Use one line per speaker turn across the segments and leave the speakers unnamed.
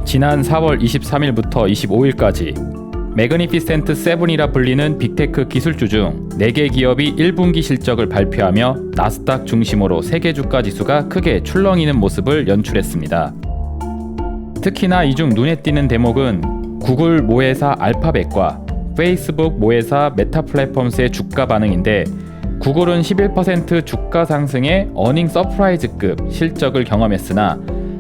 지난 4월 23일부터 25일까지 매그니피센트 세븐이라 불리는 빅테크 기술주 중 4개 기업이 1분기 실적을 발표하며 나스닥 중심으로 세계 주가 지수가 크게 출렁이는 모습을 연출했습니다. 특히나 이 중 눈에 띄는 대목은 구글 모회사 알파벳과 페이스북 모회사 메타 플랫폼스의 주가 반응인데, 구글은 11% 주가 상승의 어닝 서프라이즈급 실적을 경험했으나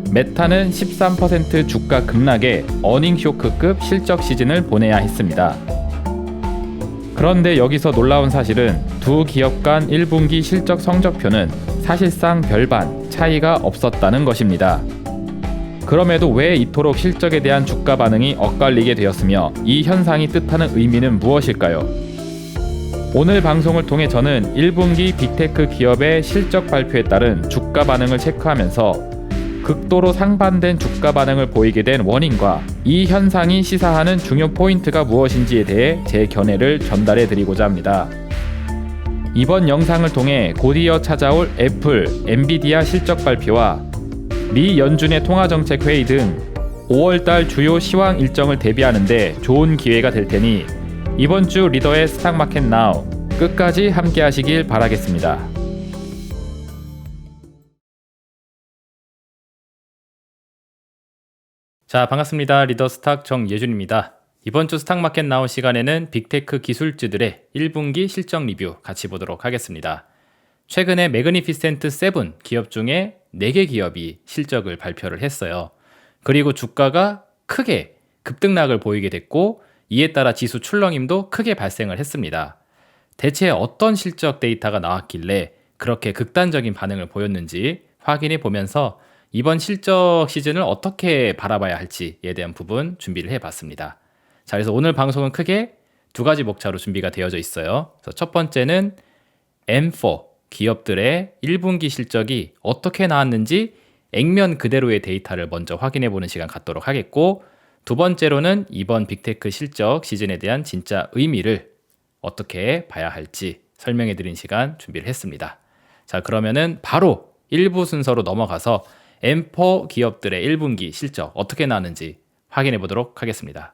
메타는 13% 주가 급락의 어닝 쇼크급 실적 시즌을 보내야 했습니다. 그런데 여기서 놀라운 사실은 두 기업 간 1분기 실적 성적표는 사실상 별반 차이가 없었다는 것입니다. 그럼에도 왜 이토록 실적에 대한 주가 반응이 엇갈리게 되었으며 이 현상이 뜻하는 의미는 무엇일까요? 오늘 방송을 통해 저는 1분기 빅테크 기업의 실적 발표에 따른 주가 반응을 체크하면서 극도로 상반된 주가 반응을 보이게 된 원인과 이 현상이 시사하는 중요 포인트가 무엇인지에 대해 제 견해를 전달해 드리고자 합니다. 이번 영상을 통해 곧이어 찾아올 애플, 엔비디아 실적 발표와 미 연준의 통화정책회의 등 5월달 주요 시황 일정을 대비하는데 좋은 기회가 될 테니 이번 주 리더의 스탁마켓 나우 끝까지 함께 하시길 바라겠습니다. 자, 반갑습니다. 리더 스탁 정예준입니다. 이번 주 스탁마켓 나우 시간에는 빅테크 기술주들의 1분기 실적 리뷰 같이 보도록 하겠습니다. 최근에 매그니피센트 세븐 기업 중에 4개 기업이 실적을 발표를 했어요. 그리고 주가가 크게 급등락을 보이게 됐고, 이에 따라 지수 출렁임도 크게 발생을 했습니다. 대체 어떤 실적 데이터가 나왔길래 그렇게 극단적인 반응을 보였는지 확인해 보면서 이번 실적 시즌을 어떻게 바라봐야 할지에 대한 부분 준비를 해봤습니다. 자, 그래서 오늘 방송은 크게 2가지 목차로 준비가 되어져 있어요. 그래서 첫 번째는 M4 기업들의 1분기 실적이 어떻게 나왔는지 액면 그대로의 데이터를 먼저 확인해 보는 시간 갖도록 하겠고, 두 번째로는 이번 빅테크 실적 시즌에 대한 진짜 의미를 어떻게 봐야 할지 설명해 드린 시간 준비를 했습니다. 자, 그러면은 바로 1부 순서로 넘어가서 M4 기업들의 1분기 실적 어떻게 나왔는지 확인해 보도록 하겠습니다.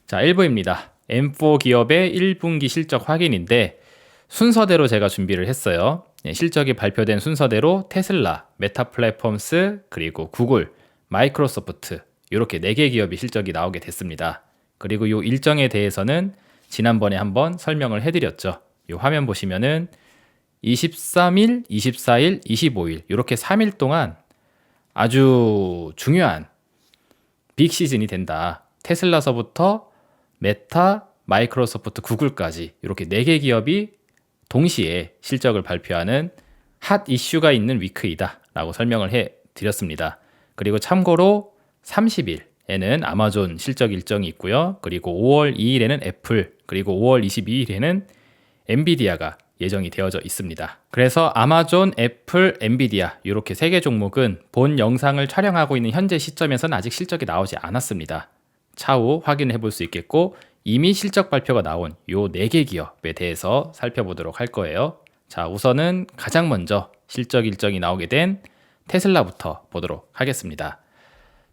자, 1부입니다. M4 기업의 1분기 실적 확인인데 순서대로 제가 준비를 했어요. 실적이 발표된 순서대로 테슬라, 메타 플랫폼스, 그리고 구글, 마이크로소프트 이렇게 4개 기업이 실적이 나오게 됐습니다. 그리고 이 일정에 대해서는 지난번에 한번 설명을 해드렸죠. 이 화면 보시면은 23일, 24일, 25일 이렇게 3일 동안 아주 중요한 빅 시즌이 된다. 테슬라서부터 메타, 마이크로소프트, 구글까지 이렇게 4개 기업이 동시에 실적을 발표하는 핫 이슈가 있는 위크이다 라고 설명을 해드렸습니다. 그리고 참고로 30일에는 아마존 실적 일정이 있고요. 그리고 5월 2일에는 애플, 그리고 5월 22일에는 엔비디아가 예정이 되어져 있습니다. 그래서 아마존, 애플, 엔비디아 이렇게 3개 종목은 본 영상을 촬영하고 있는 현재 시점에서는 아직 실적이 나오지 않았습니다. 차후 확인해 볼 수 있겠고, 이미 실적 발표가 나온 요 4개 기업에 대해서 살펴보도록 할 거예요. 자, 우선은 가장 먼저 실적 일정이 나오게 된 테슬라부터 보도록 하겠습니다.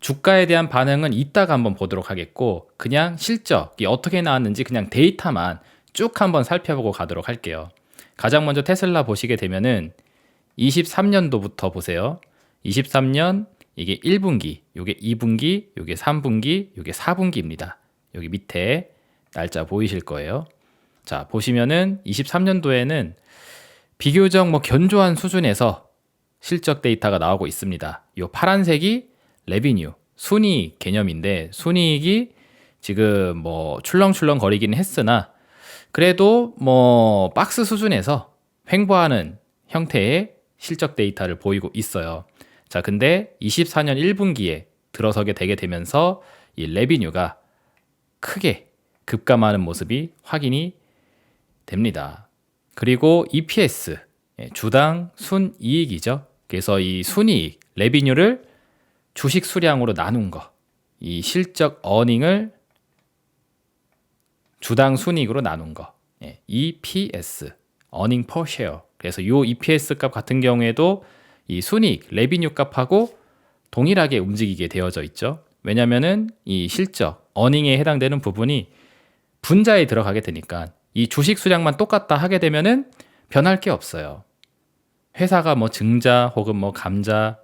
주가에 대한 반응은 이따가 한번 보도록 하겠고, 그냥 실적이 어떻게 나왔는지 그냥 데이터만 쭉 한번 살펴보고 가도록 할게요. 가장 먼저 테슬라 보시게 되면은 23년도부터 보세요. 23년 이게 1분기, 요게 2분기, 요게 3분기, 요게 4분기입니다. 여기 밑에 날짜 보이실 거예요. 자, 보시면은 23년도에는 비교적 견조한 수준에서 실적 데이터가 나오고 있습니다. 요 파란색이 레비뉴, 순이익 개념인데, 순이익이 지금 출렁출렁 거리긴 했으나 그래도 박스 수준에서 횡보하는 형태의 실적 데이터를 보이고 있어요. 자, 근데 24년 1분기에 들어서게 되게 되면서 이 레비뉴가 크게 급감하는 모습이 확인이 됩니다. 그리고 EPS, 주당 순이익이죠. 그래서 이 순이익, 레비뉴를 주식 수량으로 나눈 거, 이 실적 어닝을 주당 순이익으로 나눈 거, EPS, earning per share. 그래서 이 EPS 값 같은 경우에도 이 순이익, 레비뉴 값하고 동일하게 움직이게 되어져 있죠. 왜냐면은 이 실적, 어닝에 해당되는 부분이 분자에 들어가게 되니까 이 주식 수량만 똑같다 하게 되면은 변할 게 없어요. 회사가 뭐 증자 혹은 뭐 감자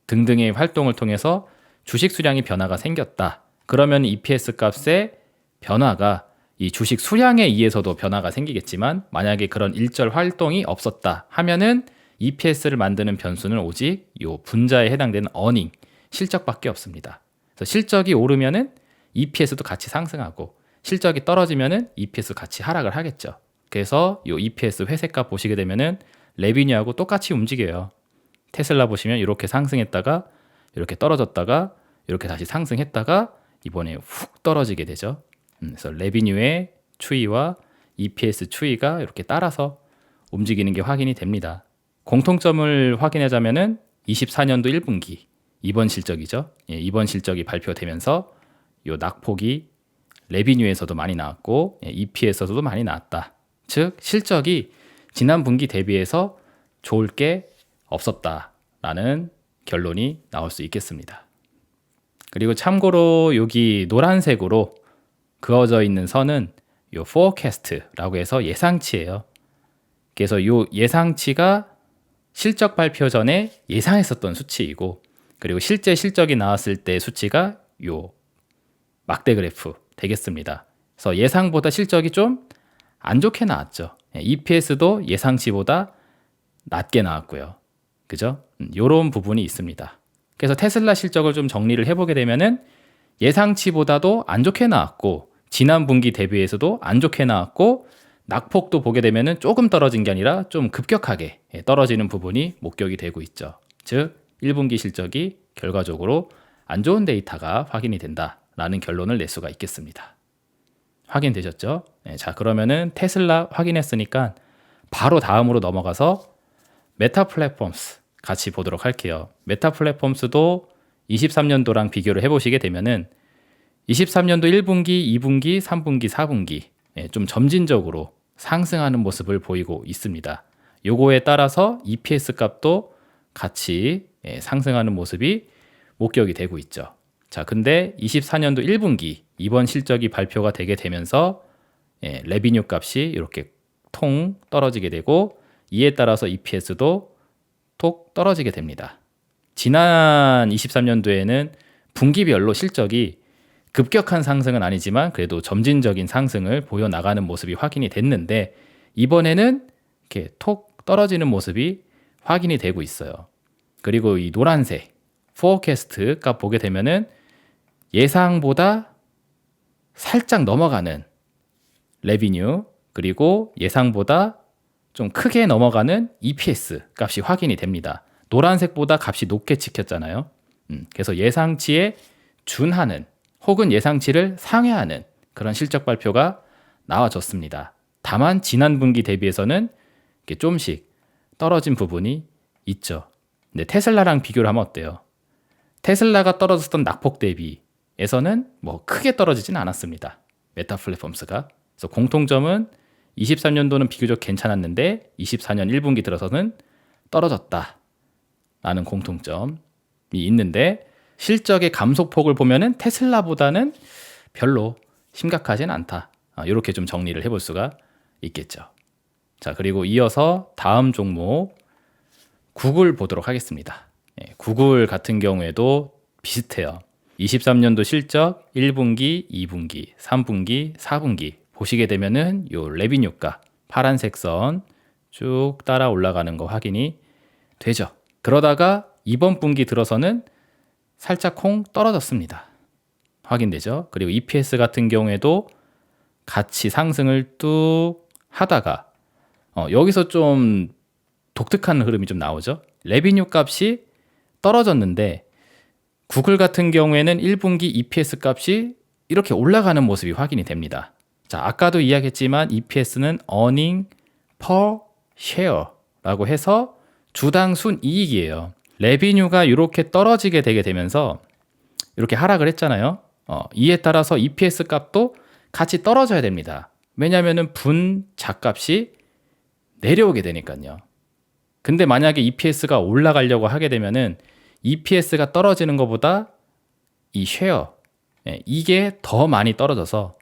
등등의 활동을 통해서 주식 수량이 변화가 생겼다. 그러면 EPS 값의 변화가 이 주식 수량에 의해서도 변화가 생기겠지만 만약에 그런 일절 활동이 없었다 하면은 EPS를 만드는 변수는 오직 요 분자에 해당되는 어닝, 실적밖에 없습니다. 그래서 실적이 오르면은 EPS도 같이 상승하고 실적이 떨어지면은 EPS 같이 하락을 하겠죠. 그래서 요 EPS 회색값 보시게 되면은 레비뉴하고 똑같이 움직여요. 테슬라 보시면 이렇게 상승했다가 이렇게 떨어졌다가 이렇게 다시 상승했다가 이번에 훅 떨어지게 되죠. 그래서 레비뉴의 추이와 EPS 추이가 이렇게 따라서 움직이는 게 확인이 됩니다. 공통점을 확인하자면은 24년도 1분기 이번 실적이죠. 예, 이번 실적이 발표되면서 요 낙폭이 레비뉴에서도 많이 나왔고 EPS에서도 많이 나왔다. 즉 실적이 지난 분기 대비해서 좋을 게 없었다라는 결론이 나올 수 있겠습니다. 그리고 참고로 여기 노란색으로 그어져 있는 선은 요 forecast라고 해서 예상치예요. 그래서 요 예상치가 실적 발표 전에 예상했었던 수치이고 그리고 실제 실적이 나왔을 때 수치가 요 막대 그래프 되겠습니다. 그래서 예상보다 실적이 좀 안 좋게 나왔죠. EPS도 예상치보다 낮게 나왔고요. 그죠? 요런 부분이 있습니다. 그래서 테슬라 실적을 좀 정리를 해보게 되면은 예상치보다도 안 좋게 나왔고 지난 분기 대비해서도 안 좋게 나왔고 낙폭도 보게 되면은 조금 떨어진 게 아니라 좀 급격하게 떨어지는 부분이 목격이 되고 있죠. 즉 1분기 실적이 결과적으로 안 좋은 데이터가 확인이 된다라는 결론을 낼 수가 있겠습니다. 확인되셨죠? 네, 자 그러면은 테슬라 확인했으니까 바로 다음으로 넘어가서 메타 플랫폼스 같이 보도록 할게요. 메타 플랫폼스도 23년도랑 비교를 해보시게 되면은 23년도 1분기, 2분기, 3분기, 4분기 좀 점진적으로 상승하는 모습을 보이고 있습니다. 요거에 따라서 EPS 값도 같이 상승하는 모습이 목격이 되고 있죠. 자, 근데 24년도 1분기 이번 실적이 발표가 되게 되면서 레비뉴 값이 이렇게 통 떨어지게 되고 이에 따라서 EPS도 톡 떨어지게 됩니다. 지난 23년도에는 분기별로 실적이 급격한 상승은 아니지만 그래도 점진적인 상승을 보여나가는 모습이 확인이 됐는데 이번에는 이렇게 톡 떨어지는 모습이 확인이 되고 있어요. 그리고 이 노란색 포어캐스트 값 보게 되면은 예상보다 살짝 넘어가는 레비뉴 그리고 예상보다 좀 크게 넘어가는 EPS 값이 확인이 됩니다. 노란색보다 값이 높게 찍혔잖아요. 그래서 예상치에 준하는 혹은 예상치를 상회하는 그런 실적 발표가 나와졌습니다. 다만 지난 분기 대비해서는 이렇게 좀씩 떨어진 부분이 있죠. 근데 테슬라랑 비교를 하면 어때요? 테슬라가 떨어졌던 낙폭 대비에서는 뭐 크게 떨어지진 않았습니다. 메타 플랫폼스가. 그래서 공통점은 23년도는 비교적 괜찮았는데 24년 1분기 들어서는 떨어졌다라는 공통점이 있는데 실적의 감소폭을 보면은 테슬라보다는 별로 심각하진 않다. 이렇게 좀 정리를 해볼 수가 있겠죠. 자, 그리고 이어서 다음 종목 구글 보도록 하겠습니다. 구글 같은 경우에도 비슷해요. 23년도 실적 1분기, 2분기, 3분기, 4분기 보시게 되면은 요 레비뉴가 파란색 선 쭉 따라 올라가는 거 확인이 되죠. 그러다가 이번 분기 들어서는 살짝 콩 떨어졌습니다. 확인되죠? 그리고 EPS 같은 경우에도 같이 상승을 뚝 하다가 여기서 좀 독특한 흐름이 좀 나오죠. 레비뉴 값이 떨어졌는데 구글 같은 경우에는 1분기 EPS 값이 이렇게 올라가는 모습이 확인이 됩니다. 자, 아까도 이야기했지만 EPS는 earning per share라고 해서 주당 순이익이에요. 레비뉴가 이렇게 떨어지게 되게 되면서 이렇게 하락을 했잖아요. 이에 따라서 EPS 값도 같이 떨어져야 됩니다. 왜냐하면 분자값이 내려오게 되니까요. 근데 만약에 EPS가 올라가려고 하게 되면은 EPS가 떨어지는 것보다 이 쉐어, 이게 더 많이 떨어져서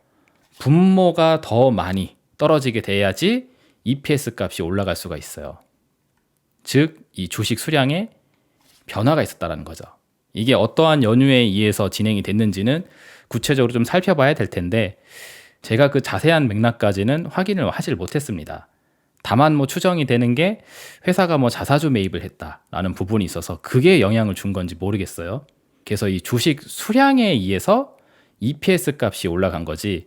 분모가 더 많이 떨어지게 돼야지 EPS 값이 올라갈 수가 있어요. 즉, 이 주식 수량에 변화가 있었다는 거죠. 이게 어떠한 연유에 의해서 진행이 됐는지는 구체적으로 좀 살펴봐야 될 텐데 제가 그 자세한 맥락까지는 확인을 하질 못했습니다. 다만 뭐 추정이 되는 게 회사가 뭐 자사주 매입을 했다라는 부분이 있어서 그게 영향을 준 건지 모르겠어요. 그래서 이 주식 수량에 의해서 EPS 값이 올라간 거지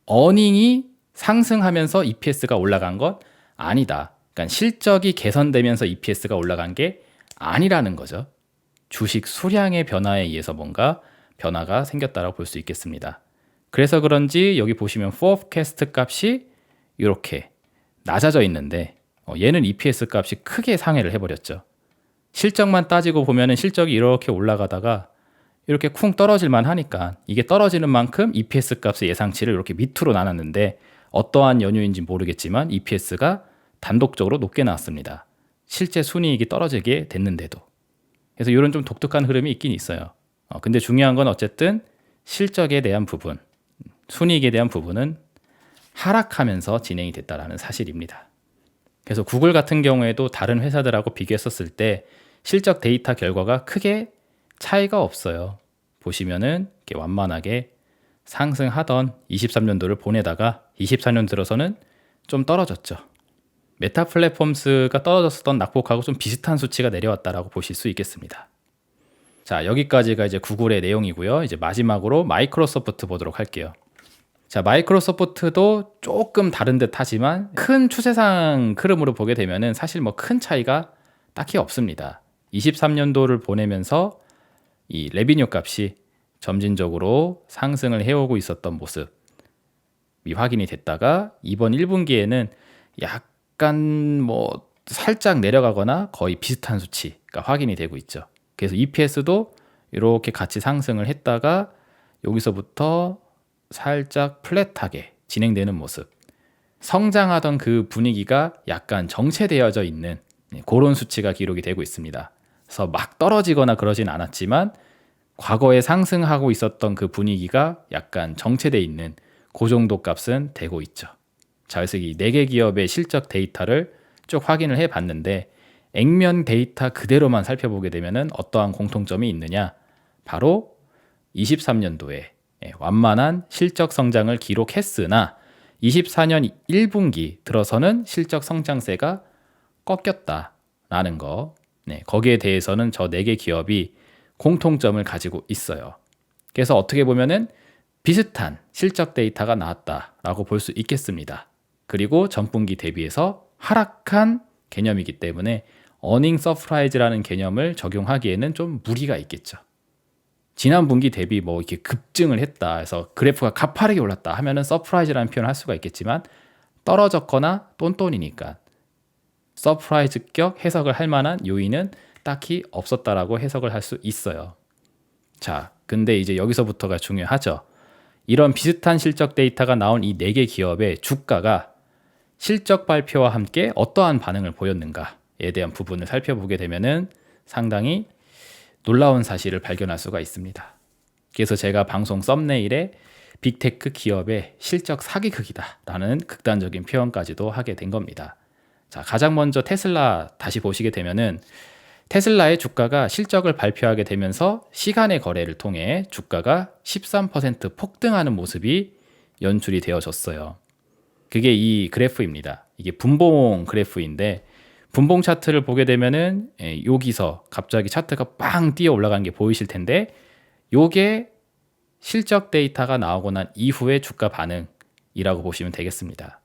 어닝이 상승하면서 EPS가 올라간 건 아니다. 그러니까 실적이 개선되면서 EPS가 올라간 게 아니라는 거죠. 주식 수량의 변화에 의해서 뭔가 변화가 생겼다고 볼 수 있겠습니다. 그래서 그런지 여기 보시면 forecast 값이 이렇게 낮아져 있는데 얘는 EPS 값이 크게 상회를 해버렸죠. 실적만 따지고 보면은 실적이 이렇게 올라가다가 이렇게 쿵 떨어질만 하니까 이게 떨어지는 만큼 EPS 값의 예상치를 이렇게 밑으로 나눴는데 어떠한 연유인지 모르겠지만 EPS가 단독적으로 높게 나왔습니다. 실제 순이익이 떨어지게 됐는데도. 그래서 이런 좀 독특한 흐름이 있긴 있어요. 근데 중요한 건 어쨌든 실적에 대한 부분, 순이익에 대한 부분은 하락하면서 진행이 됐다라는 사실입니다. 그래서 구글 같은 경우에도 다른 회사들하고 비교했었을 때 실적 데이터 결과가 크게 차이가 없어요. 보시면은 이렇게 완만하게 상승하던 23년도를 보내다가 24년 들어서는 좀 떨어졌죠. 메타 플랫폼스가 떨어졌었던 낙폭하고 좀 비슷한 수치가 내려왔다라고 보실 수 있겠습니다. 자, 여기까지가 이제 구글의 내용이고요. 이제 마지막으로 마이크로소프트 보도록 할게요. 자, 마이크로소프트도 조금 다른 듯 하지만 큰 추세상 흐름으로 보게 되면은 사실 뭐 큰 차이가 딱히 없습니다. 23년도를 보내면서 이 레비뉴 값이 점진적으로 상승을 해오고 있었던 모습이 확인이 됐다가 이번 1분기에는 약간 뭐 살짝 내려가거나 거의 비슷한 수치가 확인이 되고 있죠. 그래서 EPS도 이렇게 같이 상승을 했다가 여기서부터 살짝 플랫하게 진행되는 모습. 성장하던 그 분위기가 약간 정체되어져 있는 그런 수치가 기록이 되고 있습니다. 그래서 막 떨어지거나 그러진 않았지만 과거에 상승하고 있었던 그 분위기가 약간 정체되어 있는 그 정도 값은 되고 있죠. 자, 그래서 이 4개 기업의 실적 데이터를 쭉 확인을 해봤는데 액면 데이터 그대로만 살펴보게 되면 어떠한 공통점이 있느냐? 바로 23년도에 완만한 실적 성장을 기록했으나 24년 1분기 들어서는 실적 성장세가 꺾였다라는 거. 거기에 대해서는 저 4개 기업이 공통점을 가지고 있어요. 그래서 어떻게 보면은 비슷한 실적 데이터가 나왔다라고 볼 수 있겠습니다. 그리고 전분기 대비해서 하락한 개념이기 때문에 어닝 서프라이즈라는 개념을 적용하기에는 좀 무리가 있겠죠. 지난 분기 대비 뭐 이렇게 급증을 했다 해서 그래프가 가파르게 올랐다 하면은 서프라이즈라는 표현을 할 수가 있겠지만 떨어졌거나 똔똔이니까 서프라이즈격 해석을 할 만한 요인은 딱히 없었다라고 해석을 할 수 있어요. 자, 근데 이제 여기서부터가 중요하죠. 이런 비슷한 실적 데이터가 나온 이 4개 기업의 주가가 실적 발표와 함께 어떠한 반응을 보였는가에 대한 부분을 살펴보게 되면은 상당히 놀라운 사실을 발견할 수가 있습니다. 그래서 제가 방송 썸네일에 빅테크 기업의 실적 사기 크기다라는 극단적인 표현까지도 하게 된 겁니다. 자, 가장 먼저 테슬라 다시 보시게 되면은 테슬라의 주가가 실적을 발표하게 되면서 시간의 거래를 통해 주가가 13% 폭등하는 모습이 연출이 되어졌어요. 그게 이 그래프입니다. 이게 분봉 그래프인데 분봉 차트를 보게 되면은 여기서 갑자기 차트가 빵 뛰어 올라가는 게 보이실 텐데 요게 실적 데이터가 나오고 난 이후의 주가 반응이라고 보시면 되겠습니다.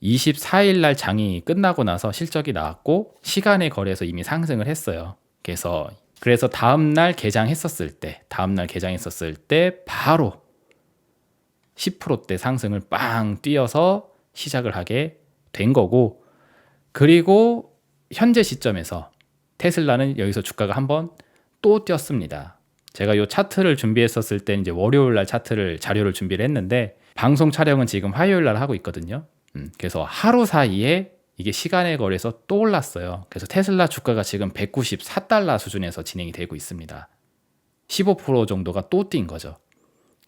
24일 날 장이 끝나고 나서 실적이 나왔고 시간의 거래에서 이미 상승을 했어요. 그래서 다음 날 개장했었을 때 바로 10%대 상승을 빵 뛰어서 시작을 하게 된 거고, 그리고 현재 시점에서 테슬라는 여기서 주가가 한번 또 뛰었습니다. 제가 이 차트를 준비했었을 때 이제 월요일 날 자료를 준비를 했는데 방송 촬영은 지금 화요일 날 하고 있거든요. 그래서 하루 사이에 이게 시간의 거래에서 또 올랐어요. 그래서 테슬라 주가가 지금 194달러 수준에서 진행이 되고 있습니다. 15% 정도가 또 뛴 거죠.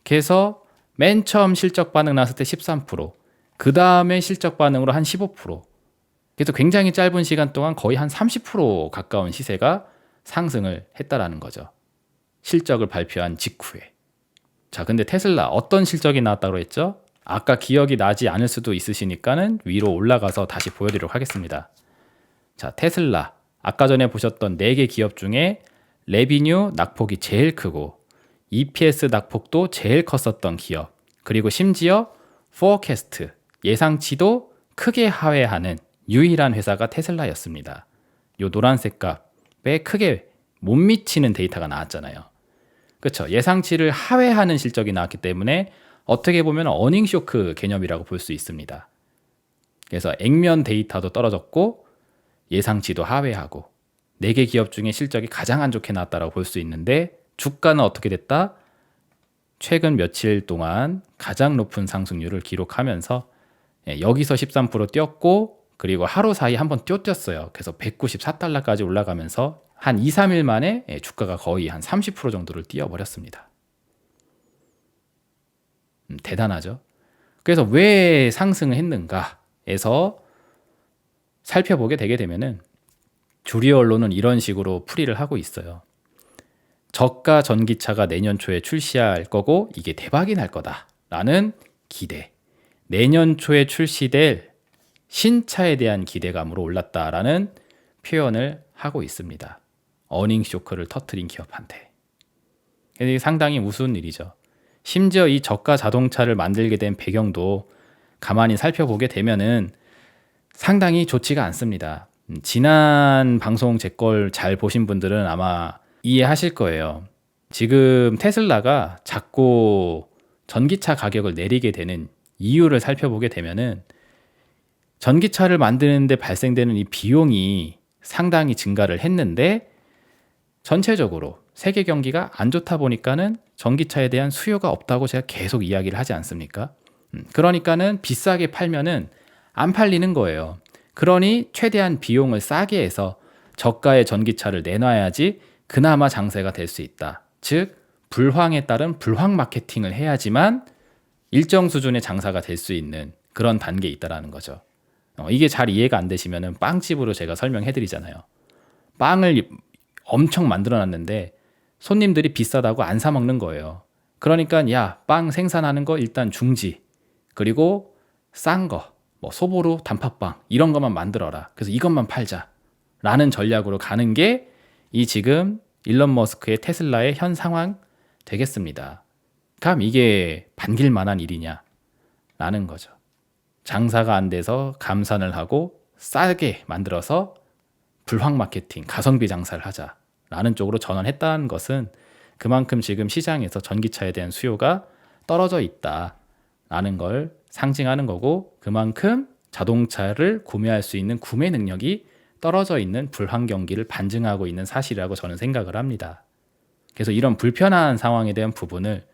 그래서 맨 처음 실적 반응 나왔을 때 13%, 그 다음에 실적 반응으로 한 15%, 그래서 굉장히 짧은 시간 동안 거의 한 30% 가까운 시세가 상승을 했다라는 거죠. 실적을 발표한 직후에. 자, 근데 테슬라 어떤 실적이 나왔다고 했죠? 아까 기억이 나지 않을 수도 있으시니까는 위로 올라가서 다시 보여드리도록 하겠습니다. 자, 테슬라 아까 전에 보셨던 4개 기업 중에 레비뉴 낙폭이 제일 크고 EPS 낙폭도 제일 컸었던 기업, 그리고 심지어 포캐스트 예상치도 크게 하회하는 유일한 회사가 테슬라였습니다. 요 노란색 값에 크게 못 미치는 데이터가 나왔잖아요. 그렇죠. 예상치를 하회하는 실적이 나왔기 때문에 어떻게 보면 어닝 쇼크 개념이라고 볼 수 있습니다. 그래서 액면 데이터도 떨어졌고 예상치도 하회하고 4개 기업 중에 실적이 가장 안 좋게 나왔다고 볼 수 있는데 주가는 어떻게 됐다? 최근 며칠 동안 가장 높은 상승률을 기록하면서 여기서 13% 뛰었고, 그리고 하루 사이 한번 뛰었어요. 그래서 194달러까지 올라가면서 한 2, 3일 만에 주가가 거의 한 30% 정도를 뛰어버렸습니다. 대단하죠. 그래서 왜 상승을 했는가에서 살펴보게 되게 되면은 주류 언론은 이런 식으로 풀이를 하고 있어요. 저가 전기차가 내년 초에 출시할 거고 이게 대박이 날 거다라는 기대, 내년 초에 출시될 신차에 대한 기대감으로 올랐다라는 표현을 하고 있습니다. 어닝 쇼크를 터뜨린 기업한테. 이게 상당히 우스운 일이죠. 심지어 이 저가 자동차를 만들게 된 배경도 가만히 살펴보게 되면은 상당히 좋지가 않습니다. 지난 방송 제 걸 잘 보신 분들은 아마 이해하실 거예요. 지금 테슬라가 자꾸 전기차 가격을 내리게 되는 이유를 살펴보게 되면은 전기차를 만드는데 발생되는 이 비용이 상당히 증가를 했는데 전체적으로 세계 경기가 안 좋다 보니까는 전기차에 대한 수요가 없다고 제가 계속 이야기를 하지 않습니까? 그러니까는 비싸게 팔면은 안 팔리는 거예요. 그러니 최대한 비용을 싸게 해서 저가의 전기차를 내놔야지 그나마 장세가 될 수 있다. 즉 불황에 따른 불황 마케팅을 해야지만 일정 수준의 장사가 될 수 있는 그런 단계에 있다라는 거죠. 이게 잘 이해가 안 되시면은 빵집으로 제가 설명해 드리잖아요. 빵을 엄청 만들어 놨는데 손님들이 비싸다고 안 사 먹는 거예요. 그러니까 야, 빵 생산하는 거 일단 중지. 그리고 싼 거, 뭐 소보루 단팥빵 이런 것만 만들어라. 그래서 이것만 팔자. 라는 전략으로 가는 게 이 지금 일론 머스크의 테슬라의 현 상황 되겠습니다. 그럼 이게 반길 만한 일이냐? 라는 거죠. 장사가 안 돼서 감산을 하고 싸게 만들어서 불황 마케팅, 가성비 장사를 하자라는 쪽으로 전환했다는 것은 그만큼 지금 시장에서 전기차에 대한 수요가 떨어져 있다라는 걸 상징하는 거고, 그만큼 자동차를 구매할 수 있는 구매 능력이 떨어져 있는 불황 경기를 반증하고 있는 사실이라고 저는 생각을 합니다. 그래서 이런 불편한 상황에 대한 부분을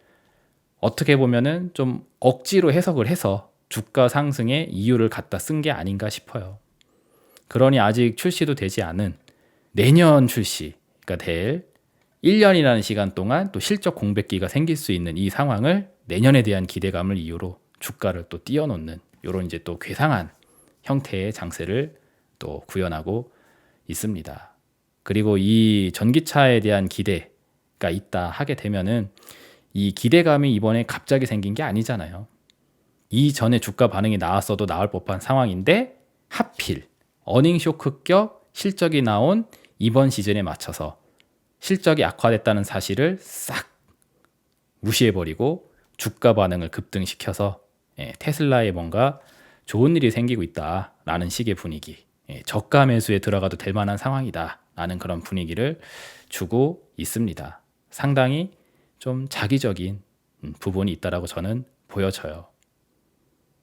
어떻게 보면은 좀 억지로 해석을 해서 주가 상승의 이유를 갖다 쓴 게 아닌가 싶어요. 그러니 아직 출시도 되지 않은 내년 출시가 될 1년이라는 시간 동안 또 실적 공백기가 생길 수 있는 이 상황을 내년에 대한 기대감을 이유로 주가를 또 띄워놓는 이런 이제 또 괴상한 형태의 장세를 또 구현하고 있습니다. 그리고 이 전기차에 대한 기대가 있다 하게 되면은 이 기대감이 이번에 갑자기 생긴 게 아니잖아요. 이전에 주가 반응이 나왔어도 나올 법한 상황인데 하필 어닝 쇼크격 실적이 나온 이번 시즌에 맞춰서 실적이 악화됐다는 사실을 싹 무시해버리고 주가 반응을 급등시켜서 테슬라에 뭔가 좋은 일이 생기고 있다라는 식의 분위기, 저가 매수에 들어가도 될 만한 상황이다라는 그런 분위기를 주고 있습니다. 상당히 좀 자기적인 부분이 있다라고 저는 보여져요.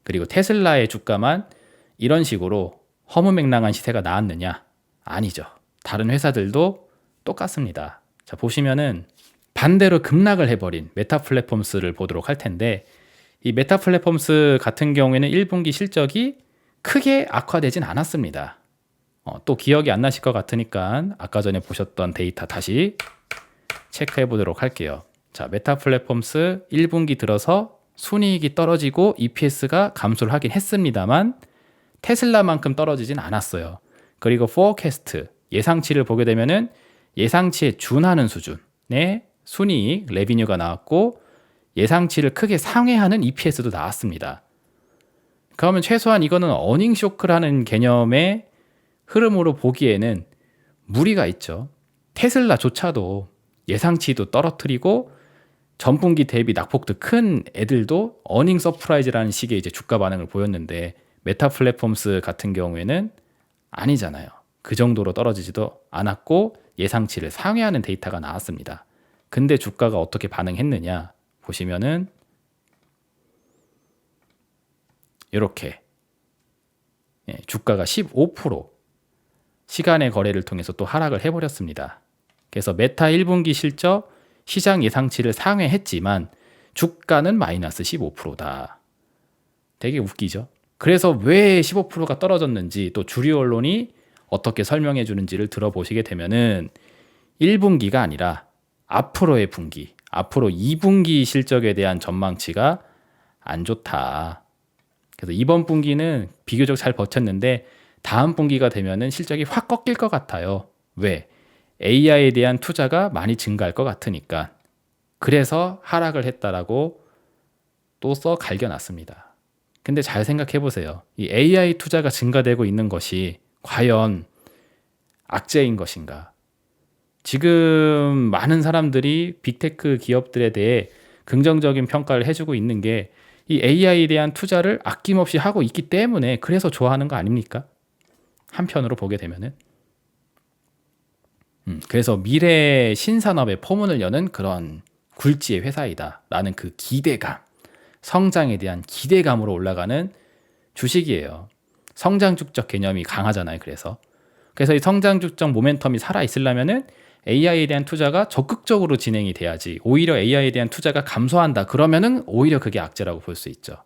그리고 테슬라의 주가만 이런 식으로 허무맹랑한 시세가 나왔느냐? 아니죠. 다른 회사들도 똑같습니다. 자, 보시면은 반대로 급락을 해버린 메타 플랫폼스를 보도록 할 텐데, 이 메타 플랫폼스 같은 경우에는 1분기 실적이 크게 악화되진 않았습니다. 또 기억이 안 나실 것 같으니까 아까 전에 보셨던 데이터 다시 체크해 보도록 할게요. 자, 메타 플랫폼스 1분기 들어서 순이익이 떨어지고 EPS가 감소를 하긴 했습니다만 테슬라만큼 떨어지진 않았어요. 그리고 포캐스트 예상치를 보게 되면은 예상치에 준하는 수준의 순이익 레비뉴가 나왔고 예상치를 크게 상회하는 EPS도 나왔습니다. 그러면 최소한 이거는 어닝 쇼크라는 개념의 흐름으로 보기에는 무리가 있죠. 테슬라조차도 예상치도 떨어뜨리고 전분기 대비 낙폭도 큰 애들도 어닝 서프라이즈라는 식의 이제 주가 반응을 보였는데 메타 플랫폼스 같은 경우에는 아니잖아요. 그 정도로 떨어지지도 않았고 예상치를 상회하는 데이터가 나왔습니다. 근데 주가가 어떻게 반응했느냐 보시면은 이렇게 주가가 15% 시간의 거래를 통해서 또 하락을 해버렸습니다. 그래서 메타 1분기 실적 시장 예상치를 상회했지만 주가는 마이너스 15%다. 되게 웃기죠? 그래서 왜 15%가 떨어졌는지 또 주류 언론이 어떻게 설명해 주는지를 들어보시게 되면은 1분기가 아니라 앞으로의 분기, 앞으로 2분기 실적에 대한 전망치가 안 좋다. 그래서 이번 분기는 비교적 잘 버텼는데 다음 분기가 되면은 실적이 확 꺾일 것 같아요. 왜? AI에 대한 투자가 많이 증가할 것 같으니까. 그래서 하락을 했다라고 또 써 갈겨놨습니다. 근데 잘 생각해 보세요. 이 AI 투자가 증가되고 있는 것이 과연 악재인 것인가? 지금 많은 사람들이 빅테크 기업들에 대해 긍정적인 평가를 해주고 있는 게 이 AI에 대한 투자를 아낌없이 하고 있기 때문에 그래서 좋아하는 거 아닙니까? 한편으로 보게 되면은 그래서 미래 신산업의 포문을 여는 그런 굴지의 회사이다라는 그 기대감, 성장에 대한 기대감으로 올라가는 주식이에요. 성장주적 개념이 강하잖아요. 그래서 이 성장주적 모멘텀이 살아 있으려면은 AI에 대한 투자가 적극적으로 진행이 돼야지. 오히려 AI에 대한 투자가 감소한다. 그러면은 오히려 그게 악재라고 볼 수 있죠.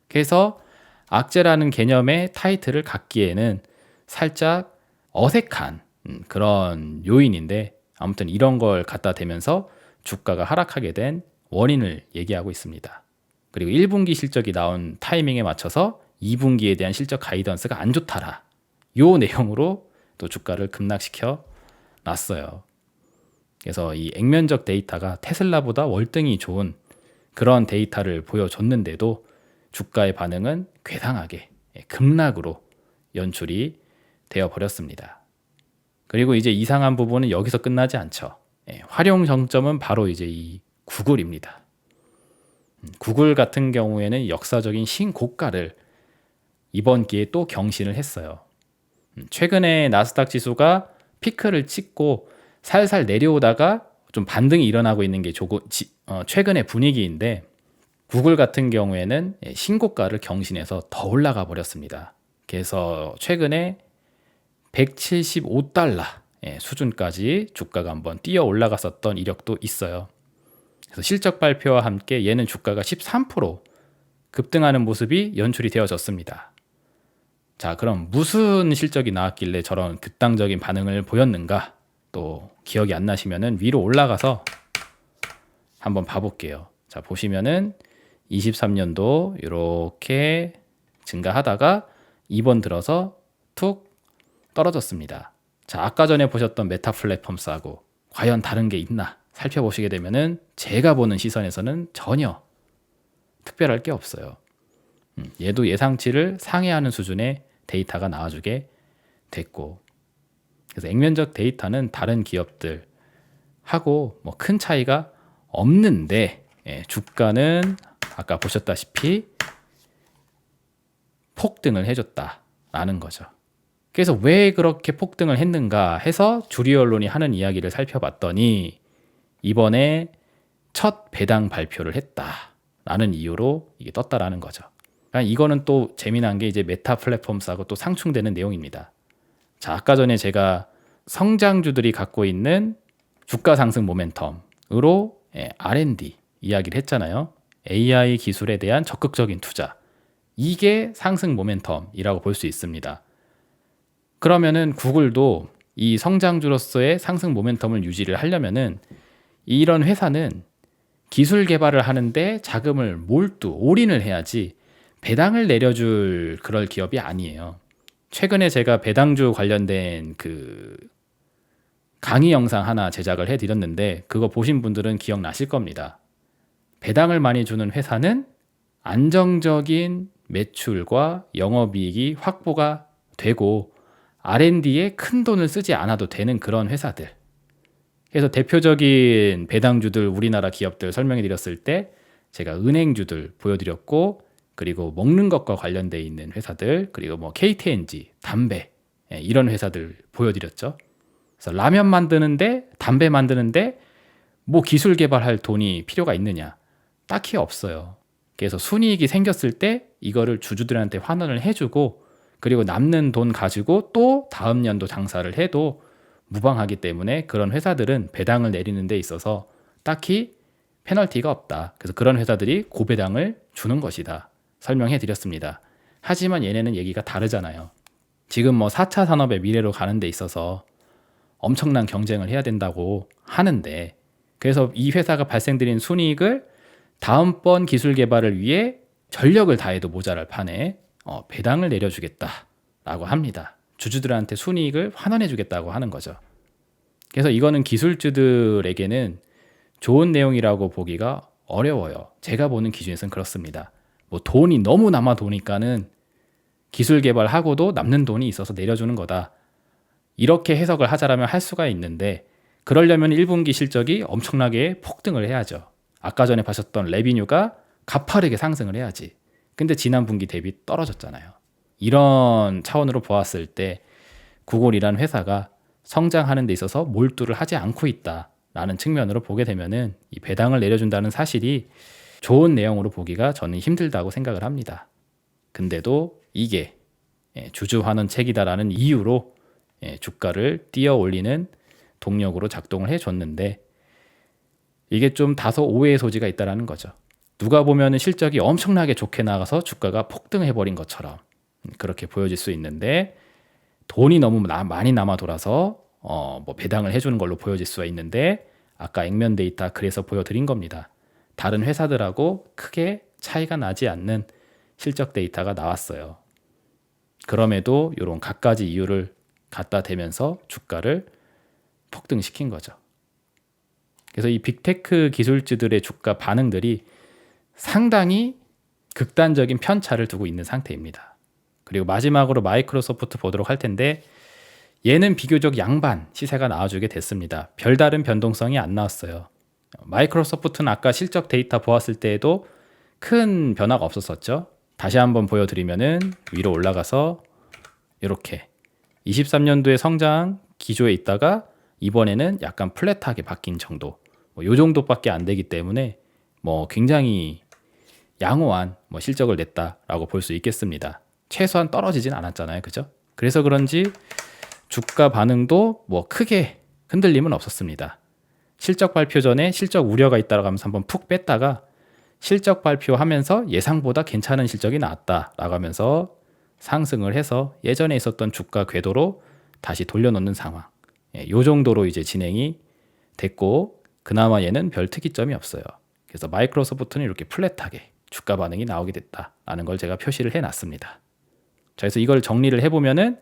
그래서 악재라는 개념의 타이틀을 갖기에는 살짝 어색한 그런 요인인데 아무튼 이런 걸 갖다 대면서 주가가 하락하게 된 원인을 얘기하고 있습니다. 그리고 1분기 실적이 나온 타이밍에 맞춰서 2분기에 대한 실적 가이던스가 안 좋다라. 요 내용으로 또 주가를 급락시켜 놨어요. 그래서 이 액면적 데이터가 테슬라보다 월등히 좋은 그런 데이터를 보여줬는데도 주가의 반응은 괴상하게 급락으로 연출이 되어 버렸습니다. 그리고 이제 이상한 부분은 여기서 끝나지 않죠. 활용 정점은 바로 이제 이 구글입니다. 구글 같은 경우에는 역사적인 신고가를 이번 기회에 또 경신을 했어요. 최근에 나스닥 지수가 피크를 찍고 살살 내려오다가 좀 반등이 일어나고 있는 게 최근의 분위기인데 구글 같은 경우에는 신고가를 경신해서 더 올라가 버렸습니다. 그래서 최근에 175달러 수준까지 주가가 한번 뛰어 올라갔었던 이력도 있어요. 그래서 실적 발표와 함께 얘는 주가가 13% 급등하는 모습이 연출이 되어졌습니다. 자, 그럼 무슨 실적이 나왔길래 저런 극단적인 반응을 보였는가? 또 기억이 안 나시면은 위로 올라가서 한번 봐볼게요. 자, 보시면은 23년도 이렇게 증가하다가 이번 들어서 툭 떨어졌습니다. 자, 아까 전에 보셨던 메타 플랫폼스하고 과연 다른 게 있나 살펴보시게 되면은 제가 보는 시선에서는 전혀 특별할 게 없어요. 얘도 예상치를 상회하는 수준의 데이터가 나와주게 됐고, 그래서 액면적 데이터는 다른 기업들 하고 뭐 큰 차이가 없는데 주가는 아까 보셨다시피 폭등을 해줬다라는 거죠. 그래서 왜 그렇게 폭등을 했는가 해서 주류 언론이 하는 이야기를 살펴봤더니 이번에 첫 배당 발표를 했다라는 이유로 이게 떴다라는 거죠. 그러니까 이거는 또 재미난 게 이제 메타 플랫폼스하고 또 상충되는 내용입니다. 자, 아까 전에 제가 성장주들이 갖고 있는 주가 상승 모멘텀으로 R&D 이야기를 했잖아요. AI 기술에 대한 적극적인 투자. 이게 상승 모멘텀이라고 볼 수 있습니다. 그러면은 구글도 이 성장주로서의 상승 모멘텀을 유지를 하려면은 이런 회사는 기술 개발을 하는데 자금을 올인을 해야지 배당을 내려줄 그럴 기업이 아니에요. 최근에 제가 배당주 관련된 그 강의 영상 하나 제작을 해드렸는데 그거 보신 분들은 기억나실 겁니다. 배당을 많이 주는 회사는 안정적인 매출과 영업이익이 확보가 되고 R&D에 큰 돈을 쓰지 않아도 되는 그런 회사들. 그래서 대표적인 배당주들 우리나라 기업들 설명해 드렸을 때 제가 은행주들 보여드렸고 그리고 먹는 것과 관련돼 있는 회사들 그리고 뭐 KTNG, 담배 이런 회사들 보여드렸죠. 그래서 라면 만드는데 담배 만드는데 뭐 기술 개발할 돈이 필요가 있느냐? 딱히 없어요. 그래서 순이익이 생겼을 때 이거를 주주들한테 환원을 해주고 그리고 남는 돈 가지고 또 다음 연도 장사를 해도 무방하기 때문에 그런 회사들은 배당을 내리는 데 있어서 딱히 페널티가 없다. 그래서 그런 회사들이 고배당을 주는 것이다. 설명해 드렸습니다. 하지만 얘네는 얘기가 다르잖아요. 지금 뭐 4차 산업의 미래로 가는 데 있어서 엄청난 경쟁을 해야 된다고 하는데 그래서 이 회사가 발생드린 순이익을 다음번 기술 개발을 위해 전력을 다해도 모자랄 판에 배당을 내려주겠다라고 합니다. 주주들한테 순이익을 환원해주겠다고 하는 거죠. 그래서 이거는 기술주들에게는 좋은 내용이라고 보기가 어려워요. 제가 보는 기준에서는 그렇습니다. 뭐 돈이 너무 남아 도니까는 기술 개발하고도 남는 돈이 있어서 내려주는 거다. 이렇게 해석을 하자라면 할 수가 있는데 그러려면 1분기 실적이 엄청나게 폭등을 해야죠. 아까 전에 보셨던 레비뉴가 가파르게 상승을 해야지. 근데 지난 분기 대비 떨어졌잖아요. 이런 차원으로 보았을 때 구글이란 회사가 성장하는 데 있어서 몰두를 하지 않고 있다라는 측면으로 보게 되면은 이 배당을 내려준다는 사실이 좋은 내용으로 보기가 저는 힘들다고 생각을 합니다. 근데도 이게 주주 환원책이다라는 이유로 주가를 띄어 올리는 동력으로 작동을 해줬는데 이게 좀 다소 오해의 소지가 있다라는 거죠. 누가 보면은 실적이 엄청나게 좋게 나가서 주가가 폭등해버린 것처럼 그렇게 보여질 수 있는데 돈이 너무 많이 남아 돌아서 뭐 배당을 해주는 걸로 보여질 수가 있는데 아까 액면 데이터 그래서 보여드린 겁니다. 다른 회사들하고 크게 차이가 나지 않는 실적 데이터가 나왔어요. 그럼에도 이런 갖가지 이유를 갖다 대면서 주가를 폭등시킨 거죠. 그래서 이 빅테크 기술주들의 주가 반응들이 상당히 극단적인 편차를 두고 있는 상태입니다. 그리고 마지막으로 마이크로소프트 보도록 할 텐데 얘는 비교적 양반 시세가 나와주게 됐습니다. 별다른 변동성이 안 나왔어요. 마이크로소프트는 아까 실적 데이터 보았을 때에도 큰 변화가 없었었죠. 다시 한번 보여드리면은 위로 올라가서 이렇게 23년도에 성장 기조에 있다가 이번에는 약간 플랫하게 바뀐 정도, 요 정도밖에 안 되기 때문에 뭐 굉장히 양호한 실적을 냈다라고 볼 수 있겠습니다. 최소한 떨어지진 않았잖아요, 그죠? 그래서 그런지 주가 반응도 뭐 크게 흔들림은 없었습니다. 실적 발표 전에 실적 우려가 있다고 하면서 한번 푹 뺐다가 실적 발표하면서 예상보다 괜찮은 실적이 나왔다라고 하면서 상승을 해서 예전에 있었던 주가 궤도로 다시 돌려놓는 상황. 요 정도로 이제 진행이 됐고 그나마 얘는 별 특이점이 없어요. 그래서 마이크로소프트는 이렇게 플랫하게 주가 반응이 나오게 됐다라는 걸 제가 표시를 해놨습니다. 자, 그래서 이걸 정리를 해보면은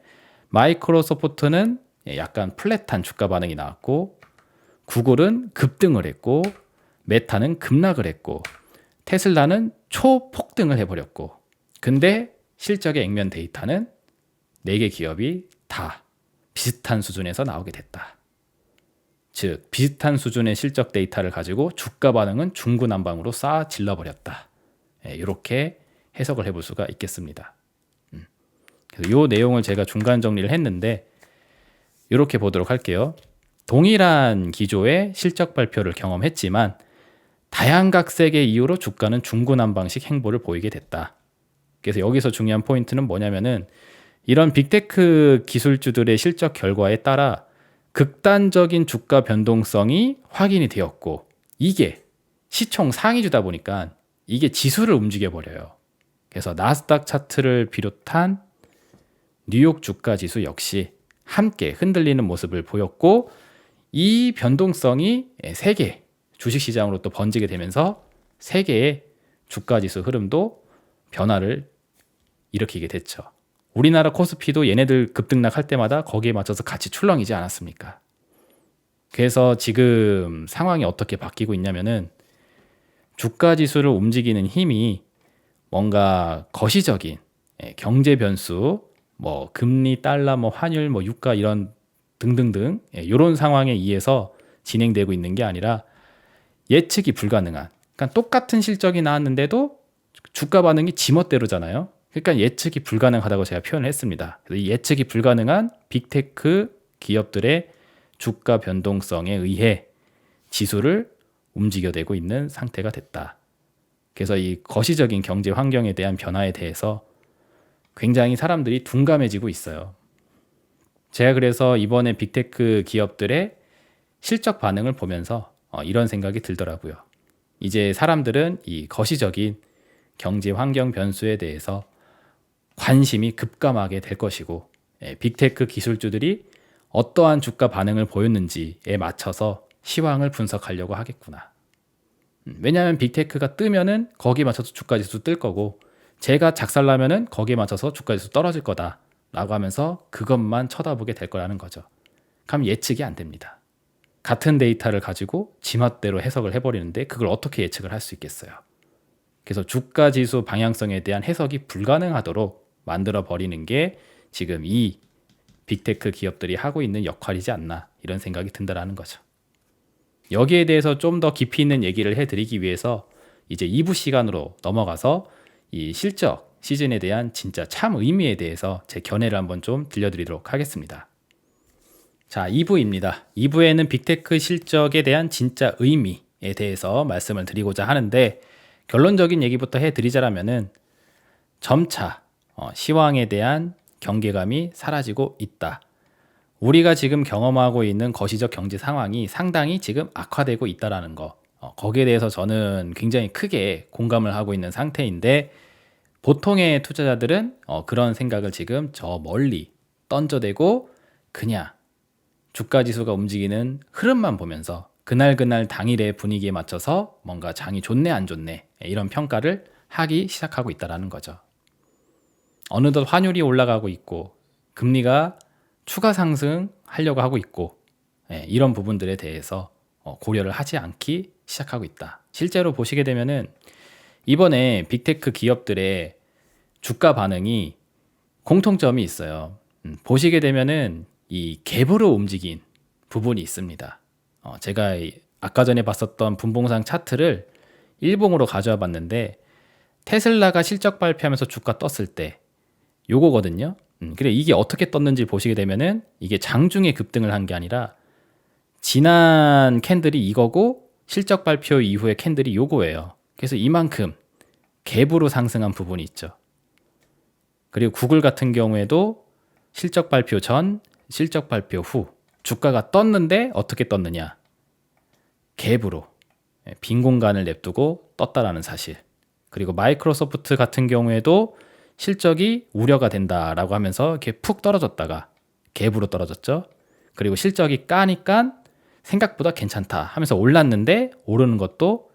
마이크로소프트는 약간 플랫한 주가 반응이 나왔고 구글은 급등을 했고 메타는 급락을 했고 테슬라는 초폭등을 해버렸고 근데 실적의 액면 데이터는 4개 기업이 다 비슷한 수준에서 나오게 됐다. 즉 비슷한 수준의 실적 데이터를 가지고 주가 반응은 중구난방으로 쌓아 질러버렸다. 이렇게 해석을 해볼 수가 있겠습니다. 그래서 이 내용을 제가 중간 정리를 했는데 이렇게 보도록 할게요. 동일한 기조의 실적 발표를 경험했지만 다양각색의 이유로 주가는 중구난방식 행보를 보이게 됐다. 그래서 여기서 중요한 포인트는 뭐냐면은 이런 빅테크 기술주들의 실적 결과에 따라 극단적인 주가 변동성이 확인이 되었고 이게 시총 상위주다 보니까 이게 지수를 움직여버려요. 그래서 나스닥 차트를 비롯한 뉴욕 주가 지수 역시 함께 흔들리는 모습을 보였고 이 변동성이 세계 주식시장으로 또 번지게 되면서 세계의 주가지수 흐름도 변화를 일으키게 됐죠. 우리나라 코스피도 얘네들 급등락할 때마다 거기에 맞춰서 같이 출렁이지 않았습니까? 그래서 지금 상황이 어떻게 바뀌고 있냐면은 주가지수를 움직이는 힘이 뭔가 거시적인 경제 변수, 뭐 금리, 달러, 뭐 환율, 뭐 유가 이런 등등등 이런 상황에 의해서 진행되고 있는 게 아니라 예측이 불가능한, 그러니까 똑같은 실적이 나왔는데도 주가 반응이 지멋대로잖아요. 그러니까 예측이 불가능하다고 제가 표현을 했습니다. 그래서 이 예측이 불가능한 빅테크 기업들의 주가 변동성에 의해 지수를 움직여내고 있는 상태가 됐다. 그래서 이 거시적인 경제 환경에 대한 변화에 대해서 굉장히 사람들이 둔감해지고 있어요. 제가 그래서 이번에 빅테크 기업들의 실적 반응을 보면서 이런 생각이 들더라고요. 이제 사람들은 이 거시적인 경제 환경 변수에 대해서 관심이 급감하게 될 것이고, 빅테크 기술주들이 어떠한 주가 반응을 보였는지에 맞춰서 시황을 분석하려고 하겠구나. 왜냐하면 빅테크가 뜨면은 거기에 맞춰서 주가지수 뜰 거고, 제가 작살나면은 거기에 맞춰서 주가지수 떨어질 거다 라고 하면서 그것만 쳐다보게 될 거라는 거죠. 그럼 예측이 안 됩니다. 같은 데이터를 가지고 지멋대로 해석을 해버리는데 그걸 어떻게 예측을 할 수 있겠어요. 그래서 주가지수 방향성에 대한 해석이 불가능하도록 만들어 버리는 게 지금 이 빅테크 기업들이 하고 있는 역할이지 않나, 이런 생각이 든다라는 거죠. 여기에 대해서 좀 더 깊이 있는 얘기를 해드리기 위해서 이제 2부 시간으로 넘어가서 이 실적 시즌에 대한 진짜 참 의미에 대해서 제 견해를 한번 좀 들려드리도록 하겠습니다. 자, 2부입니다. 2부에는 빅테크 실적에 대한 진짜 의미에 대해서 말씀을 드리고자 하는데, 결론적인 얘기부터 해드리자라면은 점차 시황에 대한 경계감이 사라지고 있다. 우리가 지금 경험하고 있는 거시적 경제 상황이 상당히 지금 악화되고 있다라는 거, 거기에 대해서 저는 굉장히 크게 공감을 하고 있는 상태인데, 보통의 투자자들은 그런 생각을 지금 저 멀리 던져대고 그냥 주가지수가 움직이는 흐름만 보면서 그날 당일의 분위기에 맞춰서 뭔가 장이 좋네 안 좋네 이런 평가를 하기 시작하고 있다는 거죠. 어느덧 환율이 올라가고 있고 금리가 추가 상승하려고 하고 있고, 이런 부분들에 대해서 고려를 하지 않기 시작하고 있다. 실제로 보시게 되면은 이번에 빅테크 기업들의 주가 반응이 공통점이 있어요. 보시게 되면은 이 갭으로 움직인 부분이 있습니다. 제가 아까 전에 봤었던 분봉상 차트를 일봉으로 가져와 봤는데, 테슬라가 실적 발표하면서 주가 떴을 때 요거거든요. 그래, 이게 어떻게 떴는지 보시게 되면은 이게 장중에 급등을 한 게 아니라 지난 캔들이 이거고 실적 발표 이후의 캔들이 요거예요. 그래서 이만큼 갭으로 상승한 부분이 있죠. 그리고 구글 같은 경우에도 실적 발표 전, 실적 발표 후 주가가 떴는데 어떻게 떴느냐? 갭으로 빈 공간을 냅두고 떴다라는 사실. 그리고 마이크로소프트 같은 경우에도 실적이 우려가 된다라고 하면서 이렇게 푹 떨어졌다가 갭으로 떨어졌죠. 그리고 실적이 까니까 생각보다 괜찮다 하면서 올랐는데 오르는 것도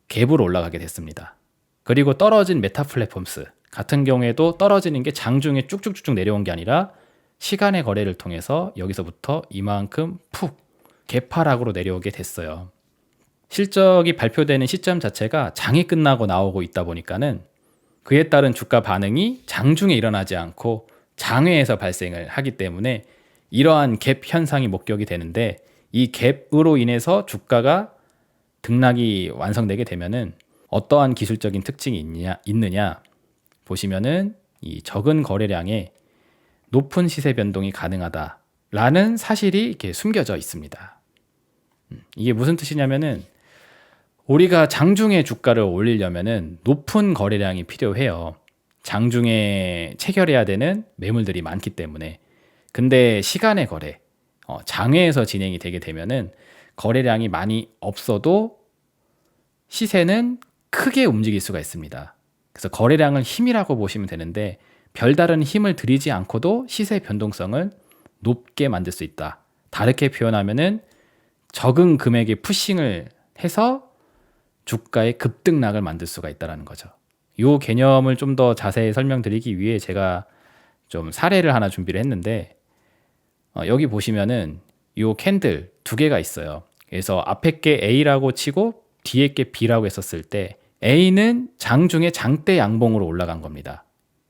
갭으로 올라가게 됐습니다. 그리고 떨어진 메타 플랫폼스 같은 경우에도 떨어지는 게 장중에 쭉쭉쭉쭉 내려온 게 아니라 시간의 거래를 통해서 여기서부터 이만큼 푹 개파락으로 내려오게 됐어요. 실적이 발표되는 시점 자체가 장이 끝나고 나오고 있다 보니까는 그에 따른 주가 반응이 장중에 일어나지 않고 장외에서 발생을 하기 때문에 이러한 갭 현상이 목격이 되는데, 이 갭으로 인해서 주가가 등락이 완성되게 되면은 어떠한 기술적인 특징이 있느냐 보시면은 이 적은 거래량에 높은 시세 변동이 가능하다라는 사실이 이렇게 숨겨져 있습니다. 이게 무슨 뜻이냐면은 우리가 장중에 주가를 올리려면은 높은 거래량이 필요해요. 장중에 체결해야 되는 매물들이 많기 때문에. 근데 시간의 거래, 장외에서 진행이 되게 되면은 거래량이 많이 없어도 시세는 크게 움직일 수가 있습니다. 그래서 거래량을 힘이라고 보시면 되는데, 별다른 힘을 들이지 않고도 시세 변동성을 높게 만들 수 있다. 다르게 표현하면은 적은 금액의 푸싱을 해서 주가의 급등락을 만들 수가 있다는 거죠. 이 개념을 좀 더 자세히 설명드리기 위해 제가 좀 사례를 하나 준비를 했는데 여기 보시면은 이 캔들 두 개가 있어요. 그래서 앞에 게 A라고 치고 뒤에 게 B라고 했었을 때 A는 장중에 장대 양봉으로 올라간 겁니다.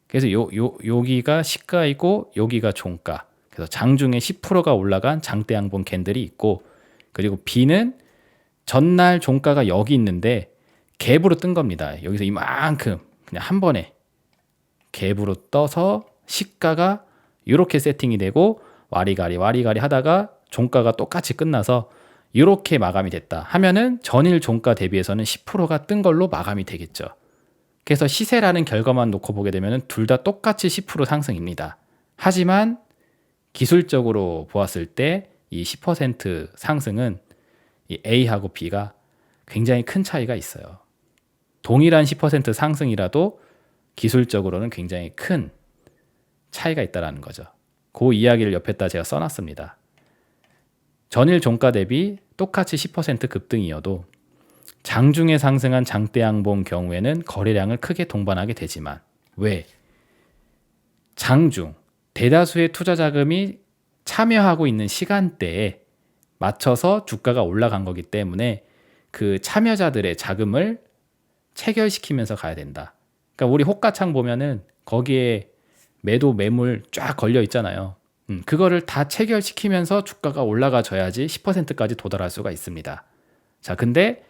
그래서 여기가 시가이고 여기가 종가. 그래서 장중에 10%가 올라간 장대 양봉 캔들이 있고, 그리고 B는 전날 종가가 여기 있는데 갭으로 뜬 겁니다. 여기서 이만큼 그냥 한 번에 갭으로 떠서 시가가 이렇게 세팅이 되고 와리가리 하다가 종가가 똑같이 끝나서 이렇게 마감이 됐다 하면은 전일 종가 대비해서는 10%가 뜬 걸로 마감이 되겠죠. 그래서 시세라는 결과만 놓고 보게 되면 둘 다 똑같이 10% 상승입니다. 하지만 기술적으로 보았을 때 이 10% 상승은 이 A하고 B가 굉장히 큰 차이가 있어요. 동일한 10% 상승이라도 기술적으로는 굉장히 큰 차이가 있다는 거죠. 그 이야기를 옆에다 제가 써놨습니다. 전일 종가 대비 똑같이 10% 급등이어도 장중에 상승한 장대양봉 경우에는 거래량을 크게 동반하게 되지만, 왜? 장중 대다수의 투자 자금이 참여하고 있는 시간대에 맞춰서 주가가 올라간 거기 때문에 그 참여자들의 자금을 체결시키면서 가야 된다. 그러니까 우리 호가창 보면은 거기에 매도 매물 쫙 걸려 있잖아요. 그거를 다 체결시키면서 주가가 올라가줘야지 10%까지 도달할 수가 있습니다. 자, 근데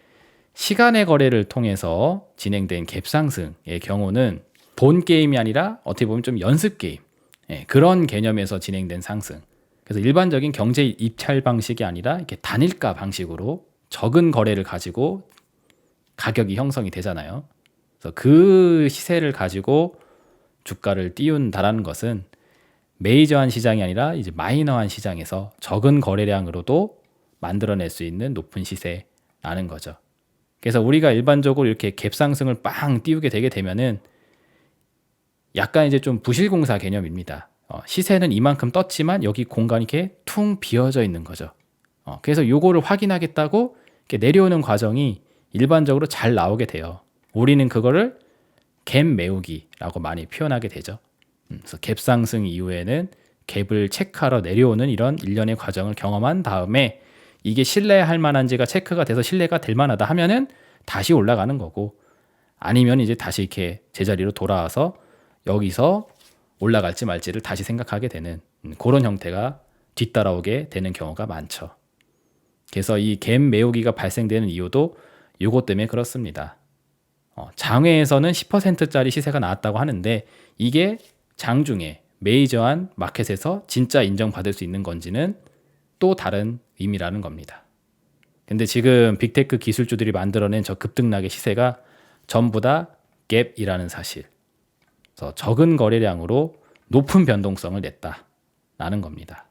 시간의 거래를 통해서 진행된 갭상승의 경우는 본 게임이 아니라 어떻게 보면 좀 연습 게임, 그런 개념에서 진행된 상승. 그래서 일반적인 경제 입찰 방식이 아니라 이렇게 단일가 방식으로 적은 거래를 가지고 가격이 형성이 되잖아요. 그래서 그 시세를 가지고 주가를 띄운다라는 것은 메이저한 시장이 아니라 이제 마이너한 시장에서 적은 거래량으로도 만들어낼 수 있는 높은 시세라는 거죠. 그래서 우리가 일반적으로 이렇게 갭상승을 빵 띄우게 되게 되면은 약간 이제 좀 부실공사 개념입니다. 시세는 이만큼 떴지만 여기 공간이 이렇게 퉁 비어져 있는 거죠. 그래서 요거를 확인하겠다고 이렇게 내려오는 과정이 일반적으로 잘 나오게 돼요. 우리는 그거를 갭 메우기라고 많이 표현하게 되죠. 그래서 갭상승 이후에는 갭을 체크하러 내려오는 이런 일련의 과정을 경험한 다음에 이게 신뢰할 만한지가 체크가 돼서 신뢰가 될 만하다 하면은 다시 올라가는 거고, 아니면 이제 다시 이렇게 제자리로 돌아와서 여기서 올라갈지 말지를 다시 생각하게 되는 그런 형태가 뒤따라오게 되는 경우가 많죠. 그래서 이 갭 메우기가 발생되는 이유도 이것 때문에 그렇습니다. 장외에서는 10%짜리 시세가 나왔다고 하는데 이게 장중에 메이저한 마켓에서 진짜 인정받을 수 있는 건지는 또 다른 의미라는 겁니다. 근데 지금 빅테크 기술주들이 만들어낸 저 급등락의 시세가 전부 다 갭이라는 사실. 그래서 적은 거래량으로 높은 변동성을 냈다라는 겁니다.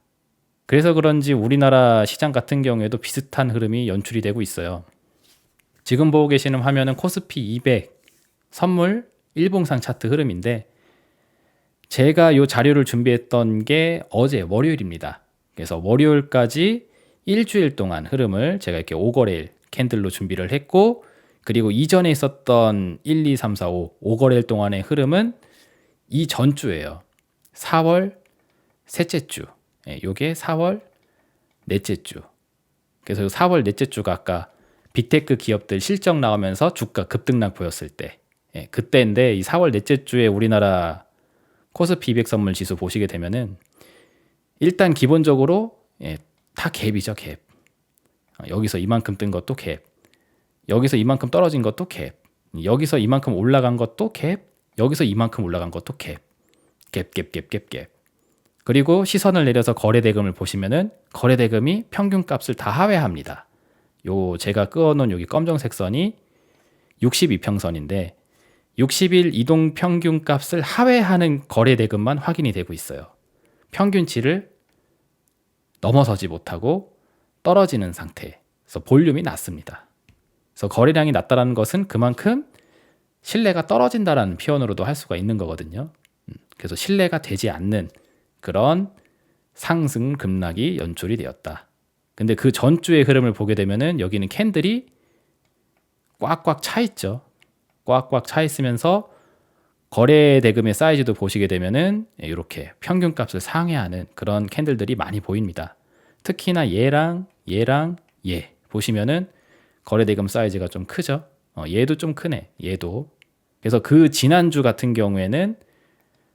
그래서 그런지 우리나라 시장 같은 경우에도 비슷한 흐름이 연출이 되고 있어요. 지금 보고 계시는 화면은 코스피 200 선물 일봉상 차트 흐름인데, 제가 이 자료를 준비했던 게 어제 월요일입니다. 그래서 월요일까지 일주일 동안 흐름을 제가 이렇게 5거래일 캔들로 준비를 했고, 그리고 이전에 있었던 1, 2, 3, 4, 5 5거래일 동안의 흐름은 이 전주예요. 4월 셋째 주. 요게 4월 넷째 주. 그래서 4월 넷째 주가 아까 빅테크 기업들 실적 나오면서 주가 급등락 보였을 때, 그때인데 이 4월 넷째 주에 우리나라 코스피 200 선물 지수 보시게 되면은 일단 기본적으로 다 갭이죠, 갭. 여기서 이만큼 뜬 것도 갭. 여기서 이만큼 떨어진 것도 갭. 여기서 이만큼 올라간 것도 갭. 여기서 이만큼 올라간 것도 갭. 갭. 그리고 시선을 내려서 거래대금을 보시면은 거래대금이 평균값을 다 하회합니다. 요 제가 끄어놓은 여기 검정색 선이 62평선인데 60일 이동 평균값을 하회하는 거래대금만 확인이 되고 있어요. 평균치를 넘어서지 못하고 떨어지는 상태에서 볼륨이 낮습니다. 그래서 거래량이 낮다라는 것은 그만큼 신뢰가 떨어진다라는 표현으로도 할 수가 있는 거거든요. 그래서 신뢰가 되지 않는 그런 상승 급락이 연출이 되었다. 근데 그 전주의 흐름을 보게 되면은 여기는 캔들이 꽉꽉 차 있죠. 꽉꽉 차 있으면서 거래 대금의 사이즈도 보시게 되면은 이렇게 평균값을 상회하는 그런 캔들들이 많이 보입니다. 특히나 얘랑 얘 보시면은 거래 대금 사이즈가 좀 크죠. 얘도 좀 크네. 얘도. 그래서 그 지난주 같은 경우에는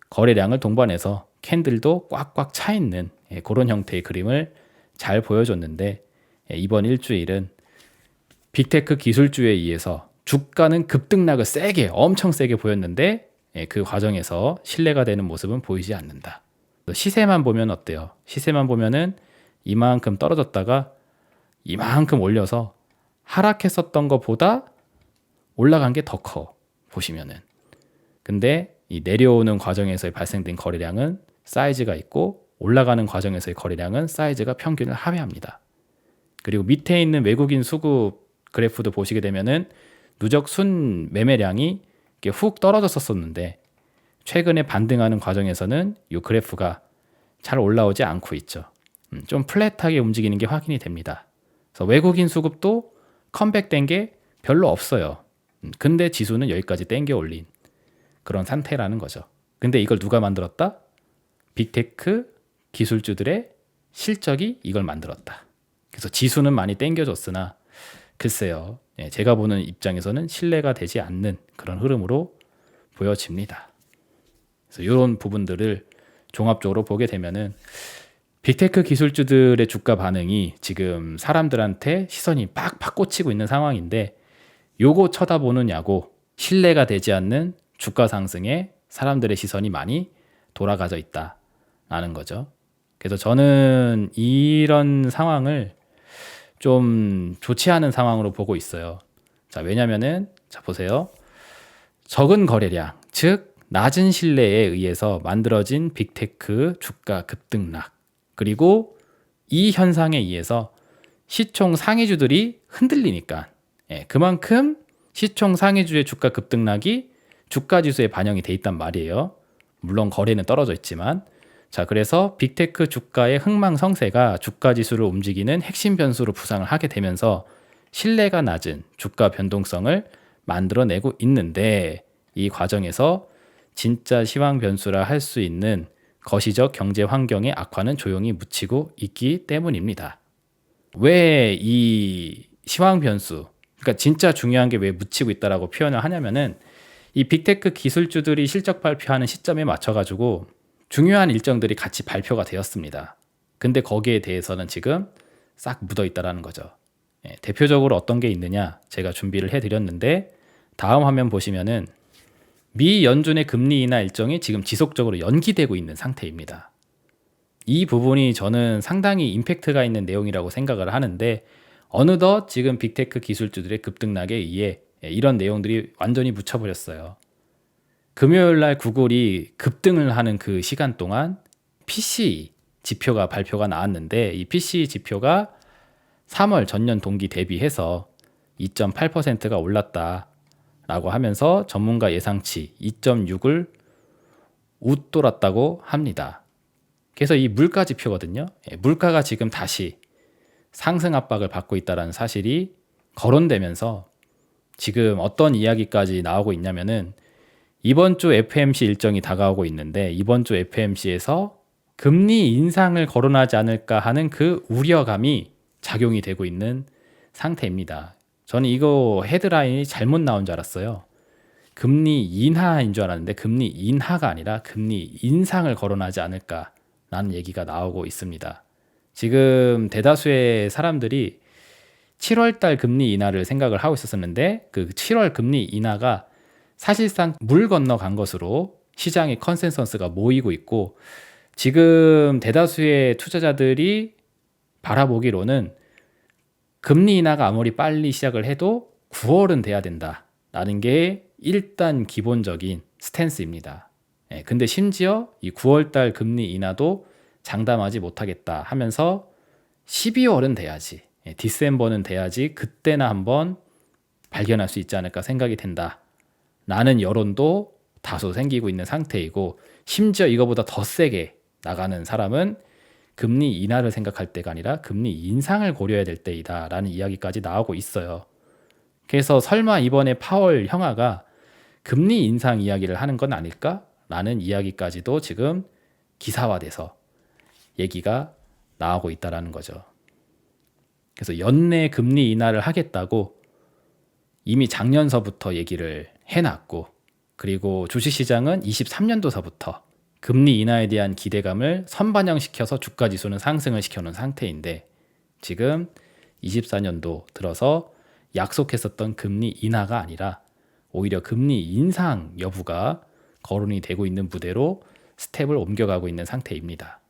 거래량을 동반해서 캔들도 꽉꽉 차 있는 그런 형태의 그림을 잘 보여줬는데, 이번 일주일은 빅테크 기술주에 의해서 주가는 급등락을 엄청 세게 보였는데 그 과정에서 신뢰가 되는 모습은 보이지 않는다. 시세만 보면 어때요? 시세만 보면은 이만큼 떨어졌다가 이만큼 올려서 하락했었던 것보다 올라간 게 더 커, 보시면은. 근데 이 내려오는 과정에서 발생된 거래량은 사이즈가 있고, 올라가는 과정에서의 거래량은 사이즈가 평균을 하회합니다. 그리고 밑에 있는 외국인 수급 그래프도 보시게 되면은 누적 순 매매량이 이렇게 훅 떨어졌었는데 최근에 반등하는 과정에서는 이 그래프가 잘 올라오지 않고 있죠. 좀 플랫하게 움직이는 게 확인이 됩니다. 그래서 외국인 수급도 컴백된 게 별로 없어요. 근데 지수는 여기까지 땡겨 올린 그런 상태라는 거죠. 근데 이걸 누가 만들었다? 빅테크 기술주들의 실적이 이걸 만들었다. 그래서 지수는 많이 땡겨줬으나 글쎄요, 제가 보는 입장에서는 신뢰가 되지 않는 그런 흐름으로 보여집니다. 그래서 이런 부분들을 종합적으로 보게 되면은 빅테크 기술주들의 주가 반응이 지금 사람들한테 시선이 빡빡 꽂히고 있는 상황인데, 요거 쳐다보느냐고 신뢰가 되지 않는 주가 상승에 사람들의 시선이 많이 돌아가져 있다라는 거죠. 그래서 저는 이런 상황을 좀 좋지 않은 상황으로 보고 있어요. 자, 왜냐면은, 자, 보세요. 적은 거래량, 즉, 낮은 신뢰에 의해서 만들어진 빅테크 주가 급등락. 그리고 이 현상에 의해서 시총 상위주들이 흔들리니까, 그만큼 시총 상위주의 주가 급등락이 주가 지수에 반영이 돼 있단 말이에요. 물론 거래는 떨어져 있지만. 자, 그래서 빅테크 주가의 흥망성쇠가 주가 지수를 움직이는 핵심 변수로 부상을 하게 되면서 신뢰가 낮은 주가 변동성을 만들어내고 있는데, 이 과정에서 진짜 시황 변수라 할 수 있는 거시적 경제 환경의 악화는 조용히 묻히고 있기 때문입니다. 왜 이 시황 변수, 그러니까 진짜 중요한 게 왜 묻히고 있다라고 표현을 하냐면은, 이 빅테크 기술주들이 실적 발표하는 시점에 맞춰가지고 중요한 일정들이 같이 발표가 되었습니다. 근데 거기에 대해서는 지금 싹 묻어 있다라는 거죠. 대표적으로 어떤 게 있느냐, 제가 준비를 해드렸는데, 다음 화면 보시면은 미 연준의 금리 인하 일정이 지금 지속적으로 연기되고 있는 상태입니다. 이 부분이 저는 상당히 임팩트가 있는 내용이라고 생각을 하는데, 어느덧 지금 빅테크 기술주들의 급등락에 의해 이런 내용들이 완전히 묻혀버렸어요. 금요일날 구글이 급등을 하는 그 시간 동안 PCE 지표가 발표가 나왔는데, 이 PCE 지표가 3월 전년 동기 대비해서 2.8%가 올랐다라고 하면서 전문가 예상치 2.6을 웃돌았다고 합니다. 그래서 이 물가 지표거든요. 물가가 지금 다시 상승 압박을 받고 있다는 사실이 거론되면서 지금 어떤 이야기까지 나오고 있냐면은, 이번 주 FMC 일정이 다가오고 있는데, 이번 주 FMC에서 금리 인상을 거론하지 않을까 하는 그 우려감이 작용이 되고 있는 상태입니다. 저는 이거 헤드라인이 잘못 나온 줄 알았어요. 금리 인하인 줄 알았는데 금리 인하가 아니라 금리 인상을 거론하지 않을까라는 얘기가 나오고 있습니다. 지금 대다수의 사람들이 7월달 금리 인하를 생각을 하고 있었는데, 그 7월 금리 인하가 사실상 물 건너간 것으로 시장의 컨센서스가 모이고 있고, 지금 대다수의 투자자들이 바라보기로는 금리 인하가 아무리 빨리 시작을 해도 9월은 돼야 된다라는 게 일단 기본적인 스탠스입니다. 근데 심지어 이 9월달 금리 인하도 장담하지 못하겠다 하면서 12월은 돼야지, 디셈버는 돼야지 그때나 한번 발견할 수 있지 않을까 생각이 된다 라는 여론도 다소 생기고 있는 상태이고, 심지어 이거보다 더 세게 나가는 사람은 금리 인하를 생각할 때가 아니라 금리 인상을 고려해야 될 때이다 라는 이야기까지 나오고 있어요. 그래서 설마 이번에 파월 형아가 금리 인상 이야기를 하는 건 아닐까라는 이야기까지도 지금 기사화돼서 얘기가 나오고 있다라는 거죠. 그래서 연내 금리 인하를 하겠다고 이미 작년서부터 얘기를 해놨고, 그리고 주식시장은 23년도서부터 금리 인하에 대한 기대감을 선반영시켜서 주가지수는 상승을 시켜놓은 상태인데, 지금 24년도 들어서 약속했었던 금리 인하가 아니라 오히려 금리 인상 여부가 거론이 되고 있는 무대로 스텝을 옮겨가고 있는 상태입니다.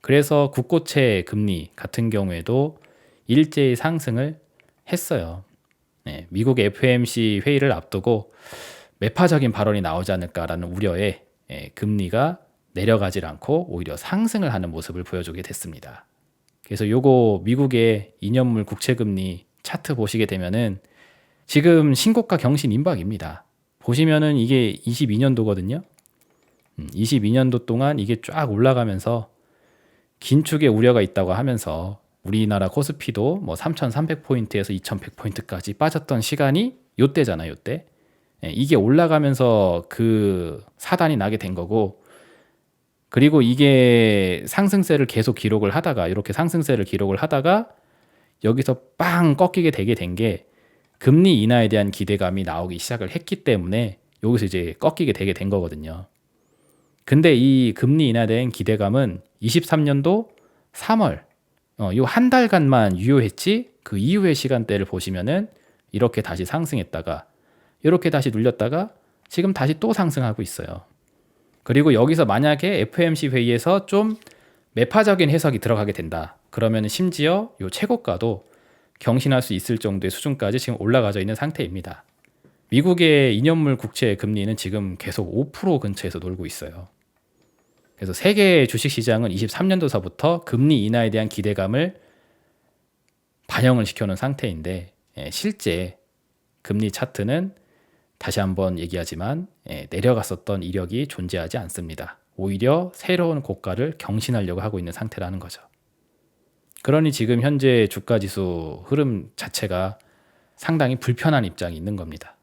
그래서 국고채 금리 같은 경우에도 일제히 상승을 했어요. 미국 FOMC 회의를 앞두고 매파적인 발언이 나오지 않을까라는 우려에 금리가 내려가질 않고 오히려 상승을 하는 모습을 보여주게 됐습니다. 그래서 요거 미국의 2년물 국채금리 차트 보시게 되면은 지금 신고가 경신 임박입니다. 보시면은 이게 22년도거든요. 22년도 동안 이게 쫙 올라가면서 긴축의 우려가 있다고 하면서 우리나라 코스피도 뭐 3,300포인트에서 2,100포인트까지 빠졌던 시간이 요때잖아요, 요때. 이게 올라가면서 그 사단이 나게 된 거고, 그리고 이게 상승세를 계속 기록을 하다가, 이렇게 상승세를 기록을 하다가 여기서 빵 꺾이게 되게 된 게 금리 인하에 대한 기대감이 나오기 시작을 했기 때문에 여기서 이제 꺾이게 되게 된 거거든요. 근데 이 금리 인하에 대한 기대감은 23년도 3월 요 한 달간만 유효했지, 그 이후의 시간대를 보시면은 이렇게 다시 상승했다가 이렇게 다시 눌렸다가 지금 다시 또 상승하고 있어요. 그리고 여기서 만약에 FOMC 회의에서 좀 매파적인 해석이 들어가게 된다, 그러면 심지어 요 최고가도 경신할 수 있을 정도의 수준까지 지금 올라가져 있는 상태입니다. 미국의 2년물 국채 금리는 지금 계속 5% 근처에서 놀고 있어요. 그래서 세계 주식시장은 23년도서부터 금리 인하에 대한 기대감을 반영을 시켜놓은 상태인데, 실제 금리 차트는 다시 한번 얘기하지만 내려갔었던 이력이 존재하지 않습니다. 오히려 새로운 고가를 경신하려고 하고 있는 상태라는 거죠. 그러니 지금 현재 주가지수 흐름 자체가 상당히 불편한 입장이 있는 겁니다.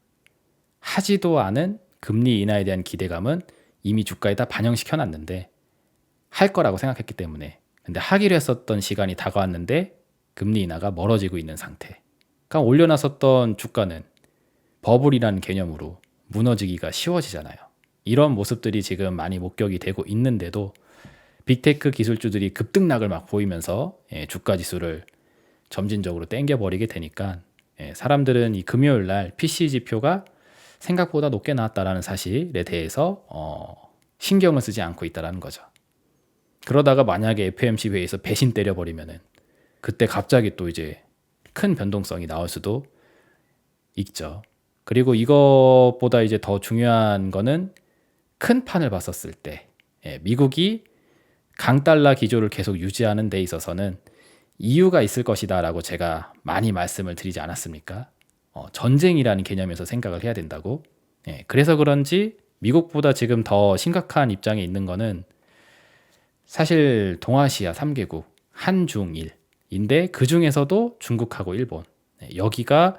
하지도 않은 금리 인하에 대한 기대감은 이미 주가에 다 반영시켜 놨는데, 할 거라고 생각했기 때문에, 근데 하기로 했었던 시간이 다가왔는데 금리 인하가 멀어지고 있는 상태. 그러니까 올려놨었던 주가는 버블이라는 개념으로 무너지기가 쉬워지잖아요. 이런 모습들이 지금 많이 목격이 되고 있는데도 빅테크 기술주들이 급등락을 막 보이면서 주가 지수를 점진적으로 땡겨버리게 되니까 사람들은 이 금요일 날 PC 지표가 생각보다 높게 나왔다라는 사실에 대해서 신경을 쓰지 않고 있다라는 거죠. 그러다가 만약에 FOMC 회의에서 배신 때려버리면은 그때 갑자기 또 이제 큰 변동성이 나올 수도 있죠. 그리고 이것보다 이제 더 중요한 거는 큰 판을 봤었을 때 미국이 강달러 기조를 계속 유지하는 데 있어서는 이유가 있을 것이다 라고 제가 많이 말씀을 드리지 않았습니까? 전쟁이라는 개념에서 생각을 해야 된다고. 그래서 그런지 미국보다 지금 더 심각한 입장에 있는 거는 사실 동아시아 3개국 한중일인데, 그 중에서도 중국하고 일본, 여기가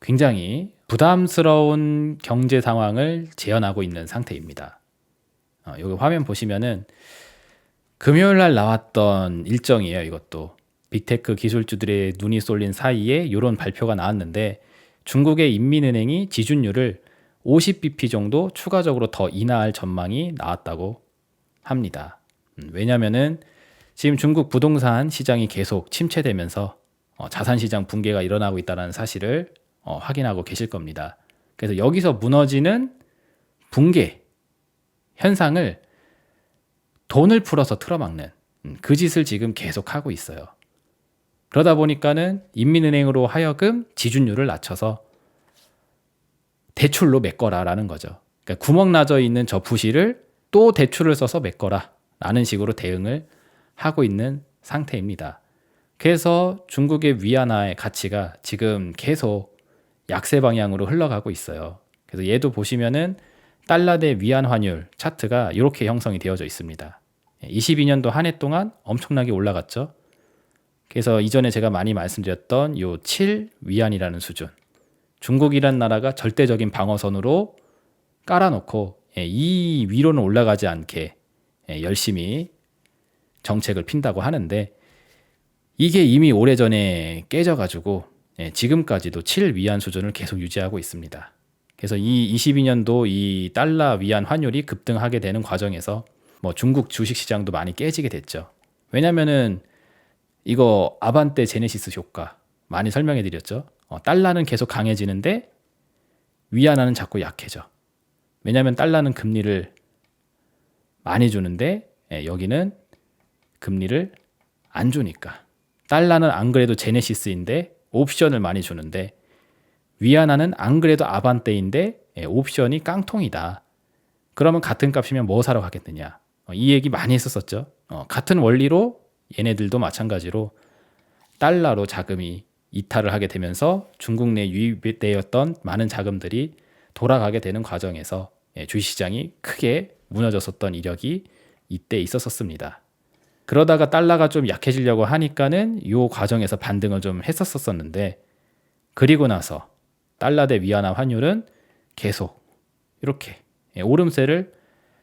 굉장히 부담스러운 경제 상황을 재현하고 있는 상태입니다. 여기 화면 보시면은 금요일 날 나왔던 일정이에요. 이것도 빅테크 기술주들의 눈이 쏠린 사이에 이런 발표가 나왔는데, 중국의 인민은행이 지준율을 50bp 정도 추가적으로 더 인하할 전망이 나왔다고 합니다. 왜냐면은 지금 중국 부동산 시장이 계속 침체되면서 자산 시장 붕괴가 일어나고 있다는 사실을 확인하고 계실 겁니다. 그래서 여기서 무너지는 붕괴 현상을 돈을 풀어서 틀어막는 그 짓을 지금 계속 하고 있어요. 그러다 보니까는 인민은행으로 하여금 지준율을 낮춰서 대출로 메꿔라라는 거죠. 그러니까 구멍 나져 있는 저 부실을 또 대출을 써서 메꿔라라는 식으로 대응을 하고 있는 상태입니다. 그래서 중국의 위안화의 가치가 지금 계속 약세 방향으로 흘러가고 있어요. 그래서 얘도 보시면은 달러 대 위안 환율 차트가 이렇게 형성이 되어져 있습니다. 22년도 한 해 동안 엄청나게 올라갔죠. 그래서 이전에 제가 많이 말씀드렸던 요 7 위안이라는 수준, 중국이란 나라가 절대적인 방어선으로 깔아놓고 이 위로는 올라가지 않게 열심히 정책을 핀다고 하는데 이게 이미 오래전에 깨져가지고 지금까지도 7 위안 수준을 계속 유지하고 있습니다. 그래서 이 22년도 이 달러 위안 환율이 급등하게 되는 과정에서 뭐 중국 주식시장도 많이 깨지게 됐죠. 왜냐면은 이거 아반떼 제네시스 효과 많이 설명해 드렸죠. 달러는 계속 강해지는데 위안화는 자꾸 약해져. 왜냐면 달러는 금리를 많이 주는데 여기는 금리를 안 주니까. 달러는 안 그래도 제네시스인데 옵션을 많이 주는데 위안화는 안 그래도 아반떼인데 옵션이 깡통이다. 그러면 같은 값이면 뭐 사러 가겠느냐. 이 얘기 많이 했었었죠. 같은 원리로 얘네들도 마찬가지로 달러로 자금이 이탈을 하게 되면서 중국 내 유입되었던 많은 자금들이 돌아가게 되는 과정에서 주식시장이 크게 무너졌었던 이력이 이때 있었습니다. 그러다가 달러가 좀 약해지려고 하니까는 이 과정에서 반등을 좀 했었었는데 그리고 나서 달러 대 위안화 환율은 계속 이렇게 오름세를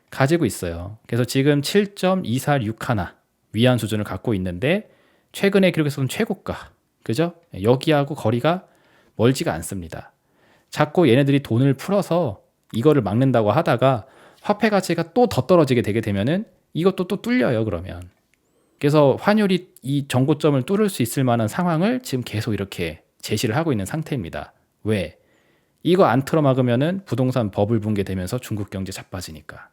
가지고 있어요. 그래서 지금 7.246 위안 수준을 갖고 있는데 최근에 기록했던 최고가, 그죠? 여기하고 거리가 멀지가 않습니다. 자꾸 얘네들이 돈을 풀어서 이거를 막는다고 하다가 화폐 가치가 또 더 떨어지게 되게 되면은 이것도 또 뚫려요, 그러면. 그래서 환율이 이 전고점을 뚫을 수 있을 만한 상황을 지금 계속 이렇게 제시를 하고 있는 상태입니다. 왜? 이거 안 틀어막으면은 부동산 버블 붕괴되면서 중국 경제 자빠지니까.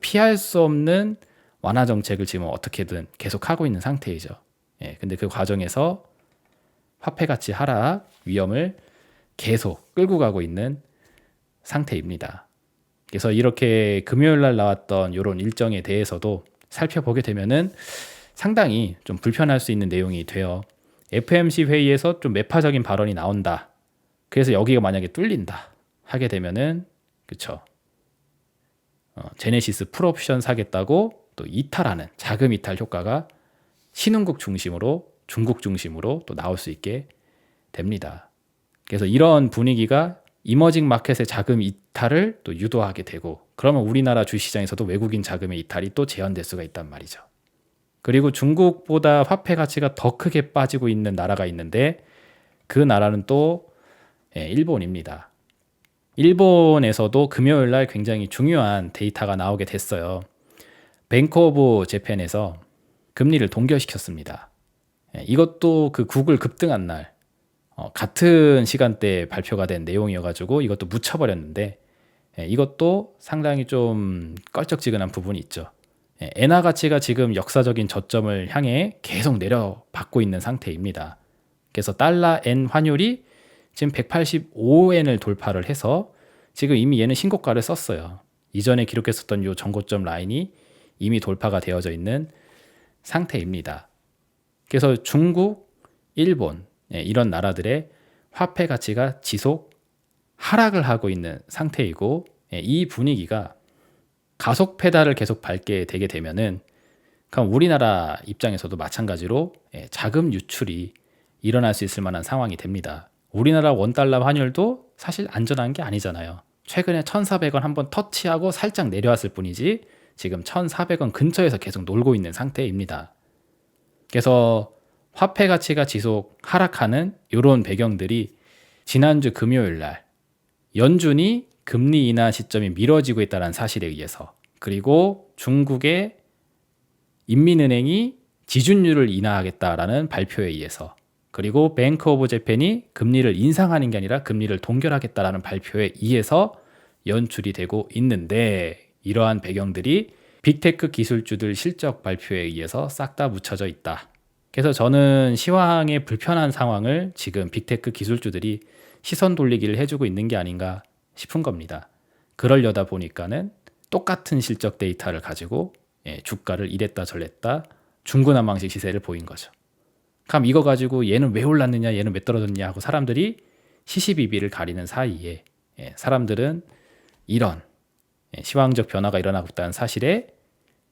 피할 수 없는 완화 정책을 지금 어떻게든 계속 하고 있는 상태이죠. 근데 그 과정에서 화폐 가치 하락 위험을 계속 끌고 가고 있는 상태입니다. 그래서 이렇게 금요일 날 나왔던 이런 일정에 대해서도 살펴보게 되면은 상당히 좀 불편할 수 있는 내용이 돼요. FMC 회의에서 좀 매파적인 발언이 나온다. 그래서 여기가 만약에 뚫린다 하게 되면은 그쵸. 제네시스 풀옵션 사겠다고 또 이탈하는 자금 이탈 효과가 신흥국 중심으로 중국 중심으로 또 나올 수 있게 됩니다. 그래서 이런 분위기가 이머징 마켓의 자금 이탈을 또 유도하게 되고 그러면 우리나라 주시장에서도 외국인 자금의 이탈이 또 제한될 수가 있단 말이죠. 그리고 중국보다 화폐 가치가 더 크게 빠지고 있는 나라가 있는데 그 나라는 또 일본입니다. 일본에서도 금요일 날 굉장히 중요한 데이터가 나오게 됐어요. 뱅크 오브 재팬에서 금리를 동결시켰습니다. 이것도 그 구글 급등한 날 같은 시간대에 발표가 된 내용이어가지고 이것도 묻혀버렸는데 이것도 상당히 좀 껄쩍지근한 부분이 있죠. 엔화 가치가 지금 역사적인 저점을 향해 계속 내려받고 있는 상태입니다. 그래서 달러 엔 환율이 지금 185엔을 돌파를 해서 지금 이미 얘는 신고가를 썼어요. 이전에 기록했었던 이 전고점 라인이 이미 돌파가 되어져 있는 상태입니다. 그래서 중국, 일본 이런 나라들의 화폐 가치가 지속 하락을 하고 있는 상태이고 이 분위기가 가속 페달을 계속 밟게 되게 되면은 그럼 우리나라 입장에서도 마찬가지로 자금 유출이 일어날 수 있을 만한 상황이 됩니다. 우리나라 원달러 환율도 사실 안전한 게 아니잖아요. 최근에 1,400원 한번 터치하고 살짝 내려왔을 뿐이지 지금 1,400원 근처에서 계속 놀고 있는 상태입니다. 그래서 화폐 가치가 지속 하락하는 이런 배경들이 지난주 금요일 날 연준이 금리 인하 시점이 미뤄지고 있다는 사실에 의해서 그리고 중국의 인민은행이 지준율을 인하하겠다라는 발표에 의해서 그리고 뱅크 오브 재팬이 금리를 인상하는 게 아니라 금리를 동결하겠다라는 발표에 의해서 연출이 되고 있는데 이러한 배경들이 빅테크 기술주들 실적 발표에 의해서 싹 다 묻혀져 있다. 그래서 저는 시황의 불편한 상황을 지금 빅테크 기술주들이 시선 돌리기를 해주고 있는 게 아닌가 싶은 겁니다. 그러려다 보니까는 똑같은 실적 데이터를 가지고 주가를 이랬다 저랬다 중구난방식 시세를 보인 거죠. 그럼 이거 가지고 얘는 왜 올랐느냐 얘는 왜 떨어졌냐 하고 사람들이 시시비비를 가리는 사이에 사람들은 이런 시황적 변화가 일어나고 있다는 사실에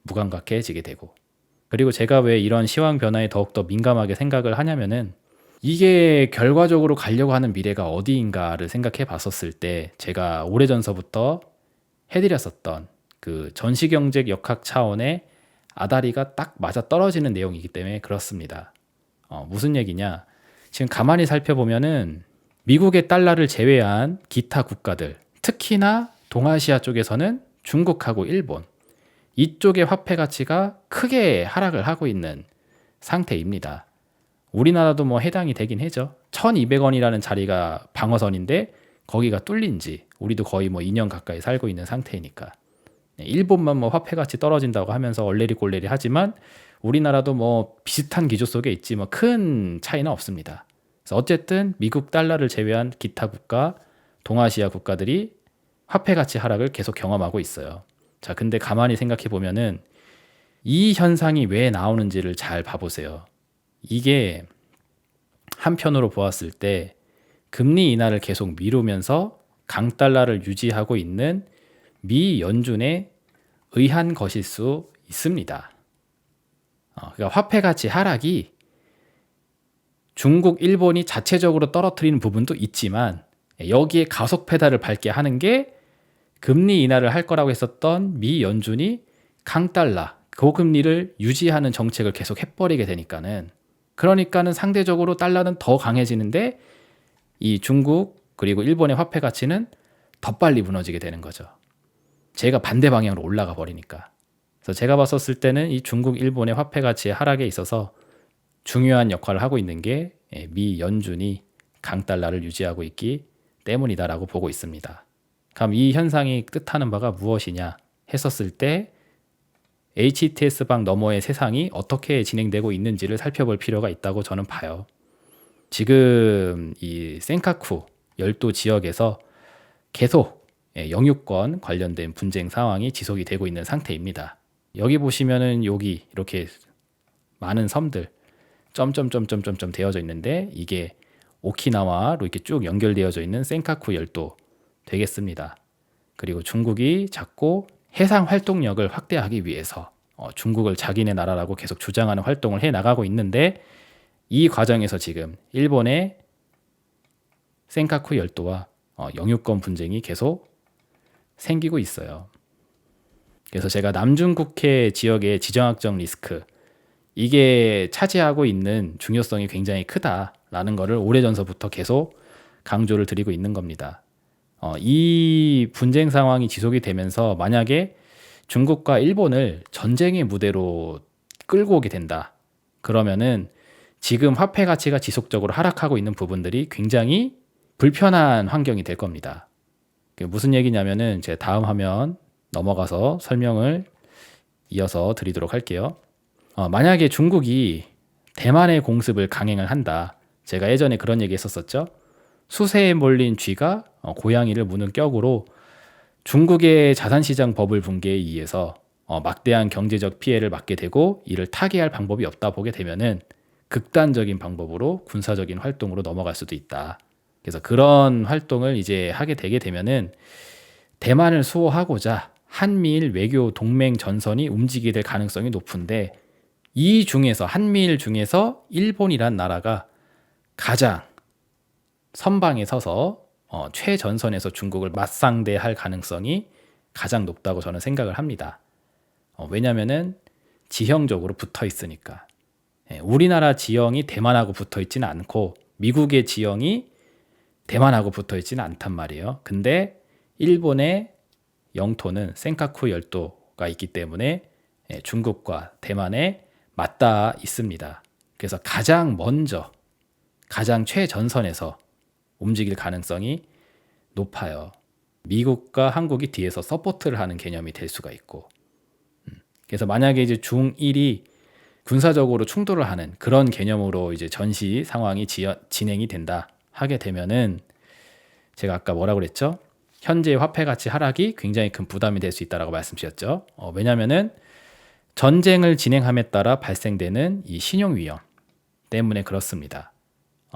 무감각해지게 되고 그리고 제가 왜 이런 시황 변화에 더욱더 민감하게 생각을 하냐면은 이게 결과적으로 가려고 하는 미래가 어디인가를 생각해 봤었을 때 제가 오래전서부터 해드렸었던 그 전시경제 역학 차원의 아다리가 딱 맞아 떨어지는 내용이기 때문에 그렇습니다. 무슨 얘기냐? 지금 가만히 살펴보면은 미국의 달러를 제외한 기타 국가들, 특히나 동아시아 쪽에서는 중국하고 일본, 이쪽의 화폐 가치가 크게 하락을 하고 있는 상태입니다. 우리나라도 뭐 해당이 되긴 하죠. 1200원이라는 자리가 방어선인데 거기가 뚫린 지 우리도 거의 뭐 2년 가까이 살고 있는 상태이니까. 일본만 뭐 화폐 가치 떨어진다고 하면서 얼레리 꼴레리 하지만 우리나라도 뭐 비슷한 기조 속에 있지 뭐 큰 차이는 없습니다. 그래서 어쨌든 미국 달러를 제외한 기타 국가, 동아시아 국가들이 화폐 가치 하락을 계속 경험하고 있어요. 자, 근데 가만히 생각해 보면은 이 현상이 왜 나오는지를 잘 봐보세요. 이게 한편으로 보았을 때 금리 인하를 계속 미루면서 강달러를 유지하고 있는 미 연준에 의한 것일 수 있습니다. 그러니까 화폐 가치 하락이 중국, 일본이 자체적으로 떨어뜨리는 부분도 있지만 여기에 가속 페달을 밟게 하는 게 금리 인하를 할 거라고 했었던 미 연준이 강달러, 고금리를 유지하는 정책을 계속 해버리게 되니까는 그러니까는 상대적으로 달러는 더 강해지는데 이 중국 그리고 일본의 화폐 가치는 더 빨리 무너지게 되는 거죠. 제가 반대 방향으로 올라가 버리니까. 그래서 제가 봤었을 때는 이 중국, 일본의 화폐 가치의 하락에 있어서 중요한 역할을 하고 있는 게 미 연준이 강달러를 유지하고 있기 때문이다라고 보고 있습니다. 그럼 이 현상이 뜻하는 바가 무엇이냐 했었을 때 HTS방 너머의 세상이 어떻게 진행되고 있는지를 살펴볼 필요가 있다고 저는 봐요. 지금 이 센카쿠 열도 지역에서 계속 영유권 관련된 분쟁 상황이 지속이 되고 있는 상태입니다. 여기 보시면은 여기 이렇게 많은 섬들 점점점점점점 되어져 있는데 이게 오키나와로 이렇게 쭉 연결되어져 있는 센카쿠 열도 되겠습니다. 그리고 중국이 자꾸 해상 활동력을 확대하기 위해서 중국을 자기네 나라라고 계속 주장하는 활동을 해 나가고 있는데 이 과정에서 지금 일본의 센카쿠 열도와 영유권 분쟁이 계속 생기고 있어요. 그래서 제가 남중국해 지역의 지정학적 리스크 이게 차지하고 있는 중요성이 굉장히 크다라는 것을 오래전서부터 계속 강조를 드리고 있는 겁니다. 이 분쟁 상황이 지속이 되면서 만약에 중국과 일본을 전쟁의 무대로 끌고 오게 된다. 그러면은 지금 화폐 가치가 지속적으로 하락하고 있는 부분들이 굉장히 불편한 환경이 될 겁니다. 무슨 얘기냐면은 제가 다음 화면 넘어가서 설명을 이어서 드리도록 할게요. 만약에 중국이 대만의 공습을 강행을 한다. 제가 예전에 그런 얘기 했었었죠. 수세에 몰린 쥐가 고양이를 무는 격으로 중국의 자산시장 버블 붕괴에 의해서 막대한 경제적 피해를 맞게 되고 이를 타개할 방법이 없다 보게 되면은 극단적인 방법으로 군사적인 활동으로 넘어갈 수도 있다. 그래서 그런 활동을 이제 하게 되게 되면은 대만을 수호하고자 한미일 외교 동맹 전선이 움직이게 될 가능성이 높은데 이 중에서 한미일 중에서 일본이란 나라가 가장 선방에 서서 최전선에서 중국을 맞상대할 가능성이 가장 높다고 저는 생각을 합니다. 왜냐면은 지형적으로 붙어 있으니까. 우리나라 지형이 대만하고 붙어 있지는 않고 미국의 지형이 대만하고 붙어 있지는 않단 말이에요. 근데 일본의 영토는 센카쿠 열도가 있기 때문에 중국과 대만에 맞닿아 있습니다. 그래서 가장 먼저 가장 최전선에서 움직일 가능성이 높아요. 미국과 한국이 뒤에서 서포트를 하는 개념이 될 수가 있고 그래서 만약에 이제 중일이 군사적으로 충돌을 하는 그런 개념으로 이제 전시 상황이 진행이 된다 하게 되면은 제가 아까 뭐라고 그랬죠? 현재 화폐 가치 하락이 굉장히 큰 부담이 될 수 있다라고 말씀드렸죠. 왜냐면은 전쟁을 진행함에 따라 발생되는 이 신용 위험 때문에 그렇습니다.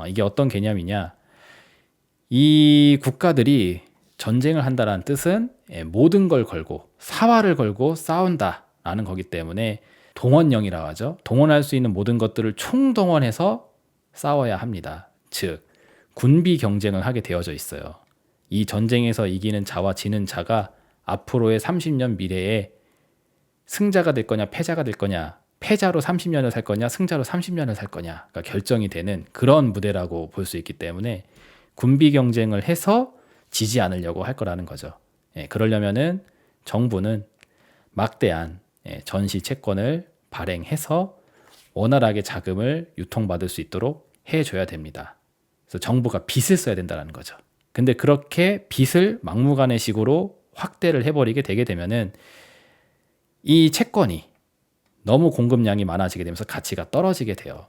이게 어떤 개념이냐? 이 국가들이 전쟁을 한다는 뜻은 모든 걸 걸고 사활을 걸고 싸운다라는 거기 때문에 동원령이라고 하죠. 동원할 수 있는 모든 것들을 총동원해서 싸워야 합니다. 즉 군비 경쟁을 하게 되어져 있어요. 이 전쟁에서 이기는 자와 지는 자가 앞으로의 30년 미래에 승자가 될 거냐 패자가 될 거냐, 패자로 30년을 살 거냐 승자로 30년을 살 거냐가 결정이 되는 그런 무대라고 볼 수 있기 때문에 군비 경쟁을 해서 지지 않으려고 할 거라는 거죠. 그러려면은 정부는 막대한 전시 채권을 발행해서 원활하게 자금을 유통받을 수 있도록 해줘야 됩니다. 그래서 정부가 빚을 써야 된다는 거죠. 근데 그렇게 빚을 막무가내식으로 확대를 해버리게 되게 되면은 이 채권이 너무 공급량이 많아지게 되면서 가치가 떨어지게 돼요.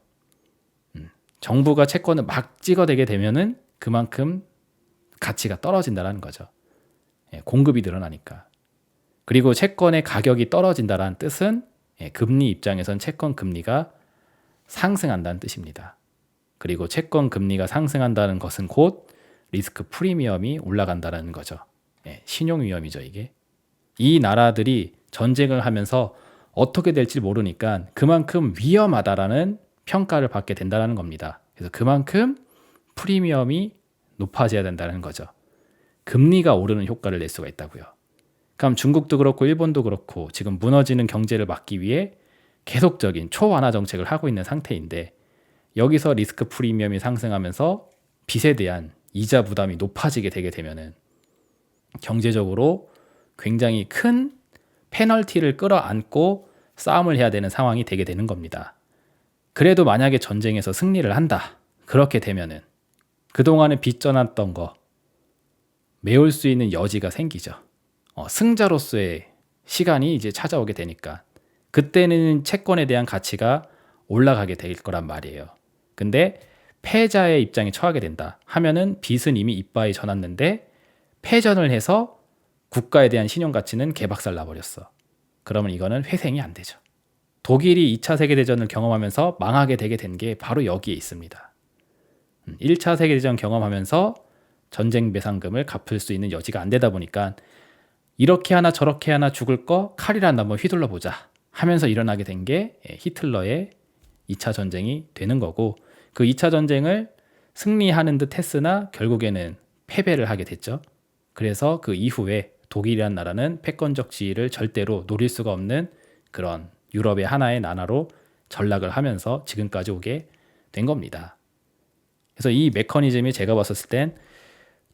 정부가 채권을 막 찍어대게 되면은 그만큼 가치가 떨어진다는 거죠. 공급이 늘어나니까. 그리고 채권의 가격이 떨어진다는 뜻은 금리 입장에선 채권 금리가 상승한다는 뜻입니다. 그리고 채권 금리가 상승한다는 것은 곧 리스크 프리미엄이 올라간다는 거죠. 신용 위험이죠, 이게. 이 나라들이 전쟁을 하면서 어떻게 될지 모르니까 그만큼 위험하다라는 평가를 받게 된다는 겁니다. 그래서 그만큼 프리미엄이 높아져야 된다는 거죠. 금리가 오르는 효과를 낼 수가 있다고요. 그럼 중국도 그렇고 일본도 그렇고 지금 무너지는 경제를 막기 위해 계속적인 초완화 정책을 하고 있는 상태인데, 여기서 리스크 프리미엄이 상승하면서 빚에 대한 이자 부담이 높아지게 되게 되면은 경제적으로 굉장히 큰 페널티를 끌어안고 싸움을 해야 되는 상황이 되게 되는 겁니다. 그래도 만약에 전쟁에서 승리를 한다, 그렇게 되면은 그동안에 빚져놨던 거 메울 수 있는 여지가 생기죠. 승자로서의 시간이 이제 찾아오게 되니까 그때는 채권에 대한 가치가 올라가게 될 거란 말이에요. 근데 패자의 입장에 처하게 된다 하면은 빚은 이미 이빠이 져놨는데 패전을 해서 국가에 대한 신용 가치는 개박살 나버렸어. 그러면 이거는 회생이 안 되죠. 독일이 2차 세계대전을 경험하면서 망하게 되게 된 게 바로 여기에 있습니다. 1차 세계대전 경험하면서 전쟁 배상금을 갚을 수 있는 여지가 안 되다 보니까 이렇게 하나 저렇게 하나 죽을 거 칼이라도 한번 휘둘러 보자 하면서 일어나게 된 게 히틀러의 2차 전쟁이 되는 거고, 그 2차 전쟁을 승리하는 듯 했으나 결국에는 패배를 하게 됐죠. 그래서 그 이후에 독일이라는 나라는 패권적 지위를 절대로 노릴 수가 없는 그런 유럽의 하나의 나라로 전락을 하면서 지금까지 오게 된 겁니다. 그래서 이 메커니즘이 제가 봤었을 땐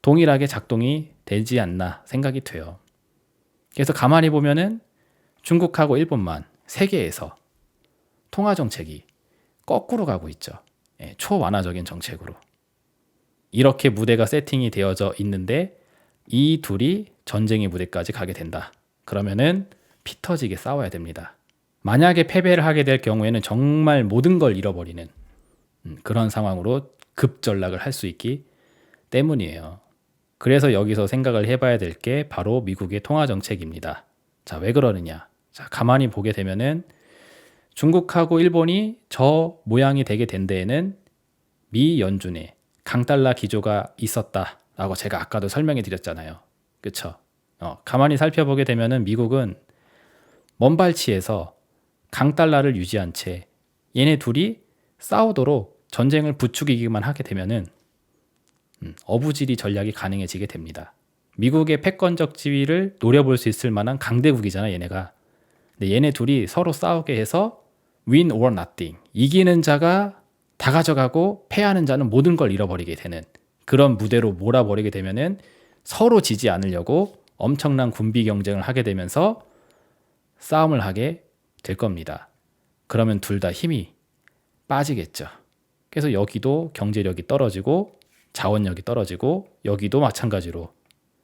동일하게 작동이 되지 않나 생각이 돼요. 그래서 가만히 보면은 중국하고 일본만 세계에서 통화 정책이 거꾸로 가고 있죠. 초완화적인 정책으로. 이렇게 무대가 세팅이 되어져 있는데 이 둘이 전쟁의 무대까지 가게 된다. 그러면은 피 터지게 싸워야 됩니다. 만약에 패배를 하게 될 경우에는 정말 모든 걸 잃어버리는 그런 상황으로 급전락을 할 수 있기 때문이에요. 그래서 여기서 생각을 해봐야 될 게 바로 미국의 통화 정책입니다. 자, 왜 그러느냐? 자, 가만히 보게 되면은 중국하고 일본이 저 모양이 되게 된 데에는 미 연준에 강달러 기조가 있었다라고 제가 아까도 설명해 드렸잖아요. 그쵸? 가만히 살펴보게 되면은 미국은 먼발치에서 강달러를 유지한 채 얘네 둘이 싸우도록 전쟁을 부추기기만 하게 되면은 어부지리 전략이 가능해지게 됩니다. 미국의 패권적 지위를 노려볼 수 있을 만한 강대국이잖아, 얘네가. 근데 얘네 둘이 서로 싸우게 해서 win or nothing, 이기는 자가 다 가져가고 패하는 자는 모든 걸 잃어버리게 되는 그런 무대로 몰아버리게 되면은 서로 지지 않으려고 엄청난 군비 경쟁을 하게 되면서 싸움을 하게 될 겁니다. 그러면 둘 다 힘이 빠지겠죠. 그래서 여기도 경제력이 떨어지고 자원력이 떨어지고, 여기도 마찬가지로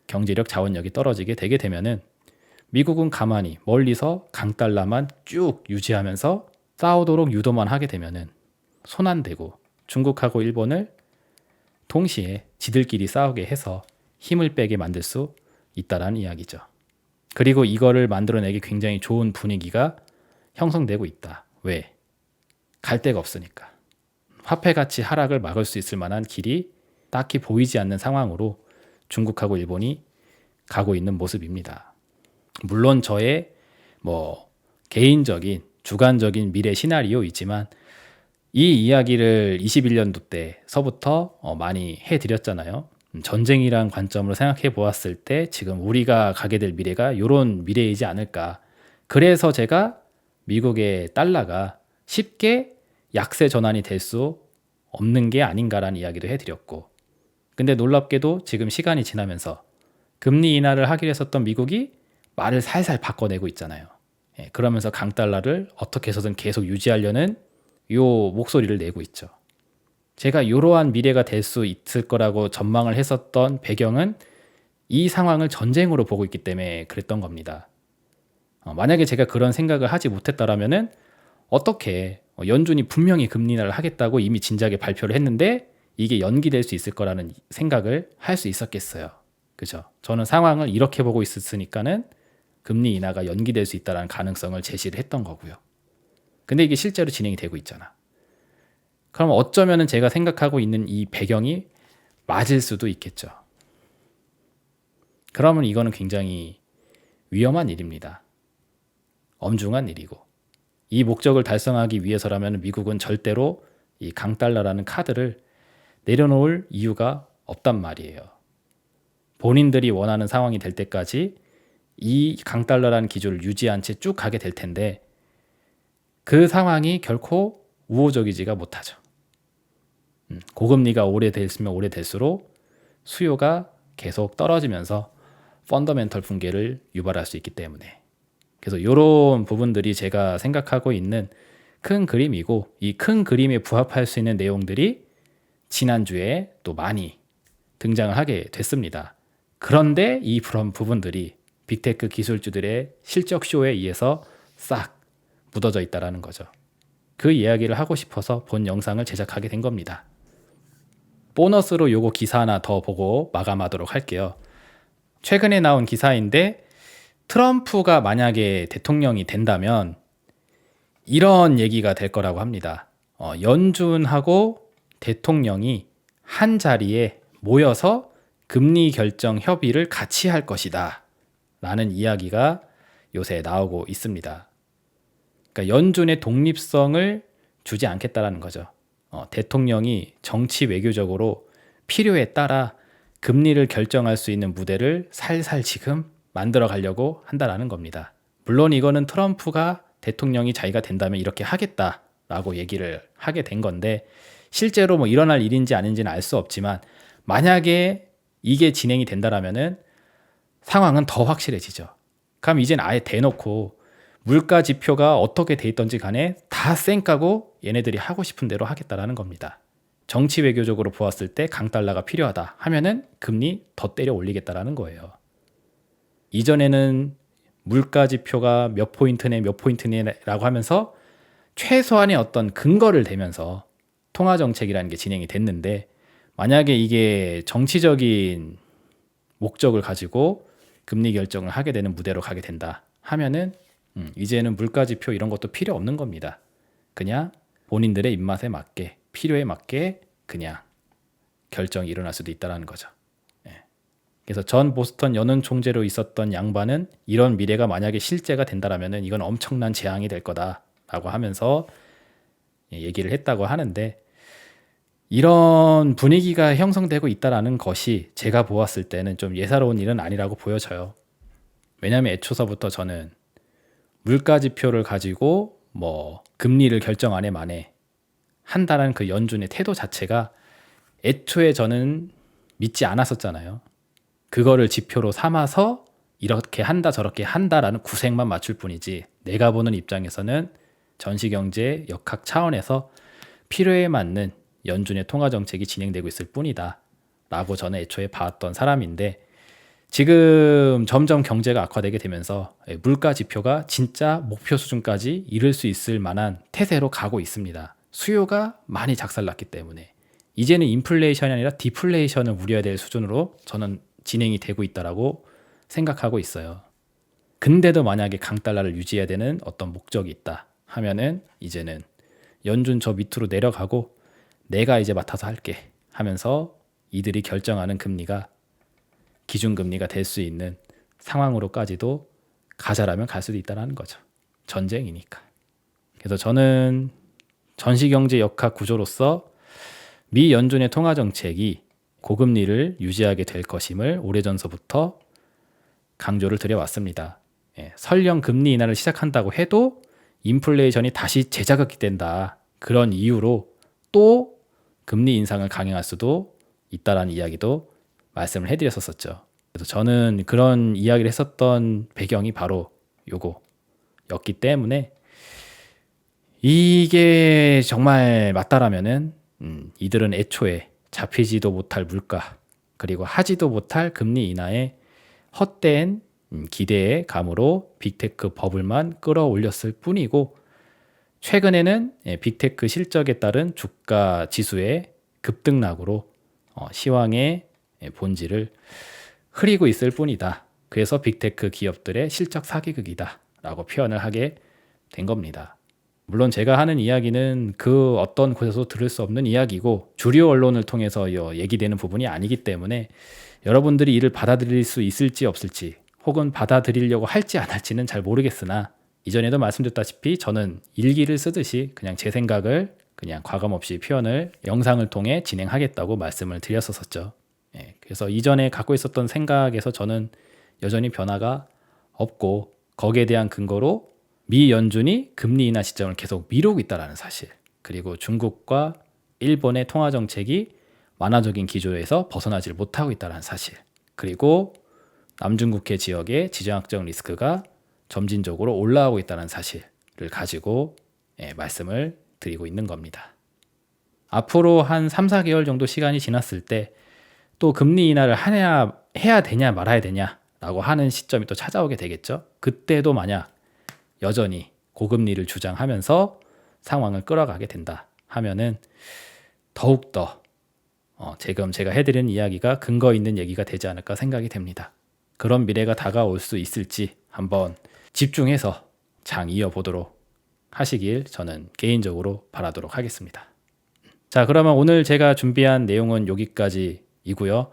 경제력, 자원력이 떨어지게 되게 되면은 미국은 가만히 멀리서 강달러만 쭉 유지하면서 싸우도록 유도만 하게 되면은 손 안 대고 중국하고 일본을 동시에 지들끼리 싸우게 해서 힘을 빼게 만들 수 있다라는 이야기죠. 그리고 이거를 만들어내기 굉장히 좋은 분위기가 형성되고 있다. 왜? 갈 데가 없으니까. 화폐 가치 하락을 막을 수 있을 만한 길이 딱히 보이지 않는 상황으로 중국하고 일본이 가고 있는 모습입니다. 물론 저의 개인적인 주관적인 미래 시나리오이지만 이 이야기를 21년도 때서부터 많이 해드렸잖아요. 전쟁이란 관점으로 생각해 보았을 때 지금 우리가 가게 될 미래가 이런 미래이지 않을까. 그래서 제가 미국의 달러가 쉽게 약세 전환이 될 수 없는 게 아닌가라는 이야기도 해드렸고, 근데 놀랍게도 지금 시간이 지나면서 금리 인하를 하기로 했었던 미국이 말을 살살 바꿔내고 있잖아요. 그러면서 강달러를 어떻게 해서든 계속 유지하려는 요 목소리를 내고 있죠. 제가 이러한 미래가 될 수 있을 거라고 전망을 했었던 배경은 이 상황을 전쟁으로 보고 있기 때문에 그랬던 겁니다. 만약에 제가 그런 생각을 하지 못했다라면은 어떻게 연준이 분명히 금리 인하를 하겠다고 이미 진작에 발표를 했는데 이게 연기될 수 있을 거라는 생각을 할 수 있었겠어요. 그죠? 저는 상황을 이렇게 보고 있었으니까는 금리 인하가 연기될 수 있다는 가능성을 제시를 했던 거고요. 근데 이게 실제로 진행이 되고 있잖아. 그럼 어쩌면은 제가 생각하고 있는 이 배경이 맞을 수도 있겠죠. 그러면 이거는 굉장히 위험한 일입니다. 엄중한 일이고, 이 목적을 달성하기 위해서라면 미국은 절대로 이 강달러라는 카드를 내려놓을 이유가 없단 말이에요. 본인들이 원하는 상황이 될 때까지 이 강달러라는 기조를 유지한 채 쭉 가게 될 텐데 그 상황이 결코 우호적이지가 못하죠. 고금리가 오래됐으면 오래될수록 수요가 계속 떨어지면서 펀더멘털 붕괴를 유발할 수 있기 때문에, 그래서 이런 부분들이 제가 생각하고 있는 큰 그림이고, 이 큰 그림에 부합할 수 있는 내용들이 지난주에 또 많이 등장을 하게 됐습니다. 그런데 이 그런 부분들이 빅테크 기술주들의 실적 쇼에 의해서 싹 묻어져 있다는 거죠. 그 이야기를 하고 싶어서 본 영상을 제작하게 된 겁니다. 보너스로 요거 기사 하나 더 보고 마감하도록 할게요. 최근에 나온 기사인데 트럼프가 만약에 대통령이 된다면 이런 얘기가 될 거라고 합니다. 연준하고 대통령이 한 자리에 모여서 금리 결정 협의를 같이 할 것이다 라는 이야기가 요새 나오고 있습니다. 그러니까 연준의 독립성을 주지 않겠다라는 거죠. 대통령이 정치 외교적으로 필요에 따라 금리를 결정할 수 있는 무대를 살살 지금 만들어 가려고 한다라는 겁니다. 물론 이거는 트럼프가 대통령이 자기가 된다면 이렇게 하겠다라고 얘기를 하게 된 건데, 실제로 뭐 일어날 일인지 아닌지는 알 수 없지만 만약에 이게 진행이 된다라면은 상황은 더 확실해지죠. 그럼 이젠 아예 대놓고 물가 지표가 어떻게 돼 있던지 간에 다 쌩까고 얘네들이 하고 싶은 대로 하겠다라는 겁니다. 정치 외교적으로 보았을 때 강달러가 필요하다 하면은 금리 더 때려 올리겠다라는 거예요. 이전에는 물가 지표가 몇 포인트네 몇 포인트네라고 하면서 최소한의 어떤 근거를 대면서 통화 정책이라는 게 진행이 됐는데, 만약에 이게 정치적인 목적을 가지고 금리 결정을 하게 되는 무대로 가게 된다 하면은 이제는 물가 지표 이런 것도 필요 없는 겁니다. 그냥 본인들의 입맛에 맞게 필요에 맞게 그냥 결정이 일어날 수도 있다는 거죠. 그래서 전 보스턴 연은 총재로 있었던 양반은 이런 미래가 만약에 실제가 된다라면은 이건 엄청난 재앙이 될 거다라고 하면서 얘기를 했다고 하는데, 이런 분위기가 형성되고 있다라는 것이 제가 보았을 때는 좀 예사로운 일은 아니라고 보여져요. 왜냐하면 애초서부터 저는 물가 지표를 가지고 뭐 금리를 결정 안 해 만에 한다는 그 연준의 태도 자체가 애초에 저는 믿지 않았었잖아요. 그거를 지표로 삼아서 이렇게 한다 저렇게 한다라는 구색만 맞출 뿐이지, 내가 보는 입장에서는 전시경제 역학 차원에서 필요에 맞는 연준의 통화 정책이 진행되고 있을 뿐이다 라고 저는 애초에 봤던 사람인데, 지금 점점 경제가 악화되게 되면서 물가 지표가 진짜 목표 수준까지 이를 수 있을 만한 태세로 가고 있습니다. 수요가 많이 작살났기 때문에 이제는 인플레이션이 아니라 디플레이션을 우려해야 될 수준으로 저는 진행이 되고 있다라고 생각하고 있어요. 근데도 만약에 강달러를 유지해야 되는 어떤 목적이 있다 하면은 이제는 연준 저 밑으로 내려가고 내가 이제 맡아서 할게 하면서 이들이 결정하는 금리가 기준금리가 될 수 있는 상황으로까지도 가자라면 갈 수도 있다는 거죠. 전쟁이니까. 그래서 저는 전시경제 역학 구조로서 미 연준의 통화 정책이 고금리를 유지하게 될 것임을 오래전서부터 강조를 드려왔습니다. 설령 금리 인하를 시작한다고 해도 인플레이션이 다시 재자극된다. 그런 이유로 또 금리 인상을 강행할 수도 있다라는 이야기도 말씀을 해드렸었죠. 그래서 저는 그런 이야기를 했었던 배경이 바로 요거였기 때문에 이게 정말 맞다라면은 이들은 애초에 잡히지도 못할 물가 그리고 하지도 못할 금리 인하에 헛된 기대의 감으로 빅테크 버블만 끌어올렸을 뿐이고 최근에는 빅테크 실적에 따른 주가 지수의 급등락으로 시황의 본질을 흐리고 있을 뿐이다. 그래서 빅테크 기업들의 실적 사기극이다 라고 표현을 하게 된 겁니다. 물론 제가 하는 이야기는 그 어떤 곳에서 들을 수 없는 이야기고 주류 언론을 통해서 얘기되는 부분이 아니기 때문에 여러분들이 이를 받아들일 수 있을지 없을지 혹은 받아들이려고 할지 안 할지는 잘 모르겠으나 이전에도 말씀드렸다시피 저는 일기를 쓰듯이 그냥 제 생각을 그냥 과감없이 표현을 영상을 통해 진행하겠다고 말씀을 드렸었죠. 그래서 이전에 갖고 있었던 생각에서 저는 여전히 변화가 없고 거기에 대한 근거로 미 연준이 금리 인하 시점을 계속 미루고 있다는 사실, 그리고 중국과 일본의 통화 정책이 완화적인 기조에서 벗어나지를 못하고 있다는 사실, 그리고 남중국해 지역의 지정학적 리스크가 점진적으로 올라오고 있다는 사실을 가지고 말씀을 드리고 있는 겁니다. 앞으로 한 3, 4개월 정도 시간이 지났을 때 또 금리 인하를 해야 되냐 말아야 되냐라고 하는 시점이 또 찾아오게 되겠죠. 그때도 만약 여전히 고금리를 주장하면서 상황을 끌어가게 된다 하면은 더욱더 지금 제가 해드리는 이야기가 근거 있는 얘기가 되지 않을까 생각이 됩니다. 그런 미래가 다가올 수 있을지 한번 집중해서 장 이어보도록 하시길 저는 개인적으로 바라도록 하겠습니다. 자, 그러면 오늘 제가 준비한 내용은 여기까지이고요.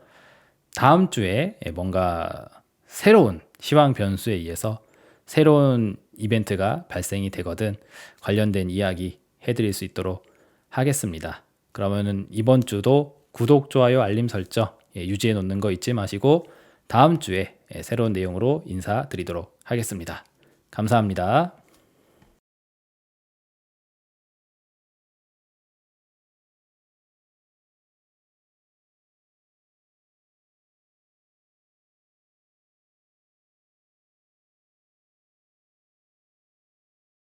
다음 주에 뭔가 새로운 시황 변수에 의해서 새로운 이벤트가 발생이 되거든 관련된 이야기 해드릴 수 있도록 하겠습니다. 그러면은 이번 주도 구독, 좋아요, 알림 설정 유지해 놓는 거 잊지 마시고 다음 주에 새로운 내용으로 인사드리도록 하겠습니다. 감사합니다.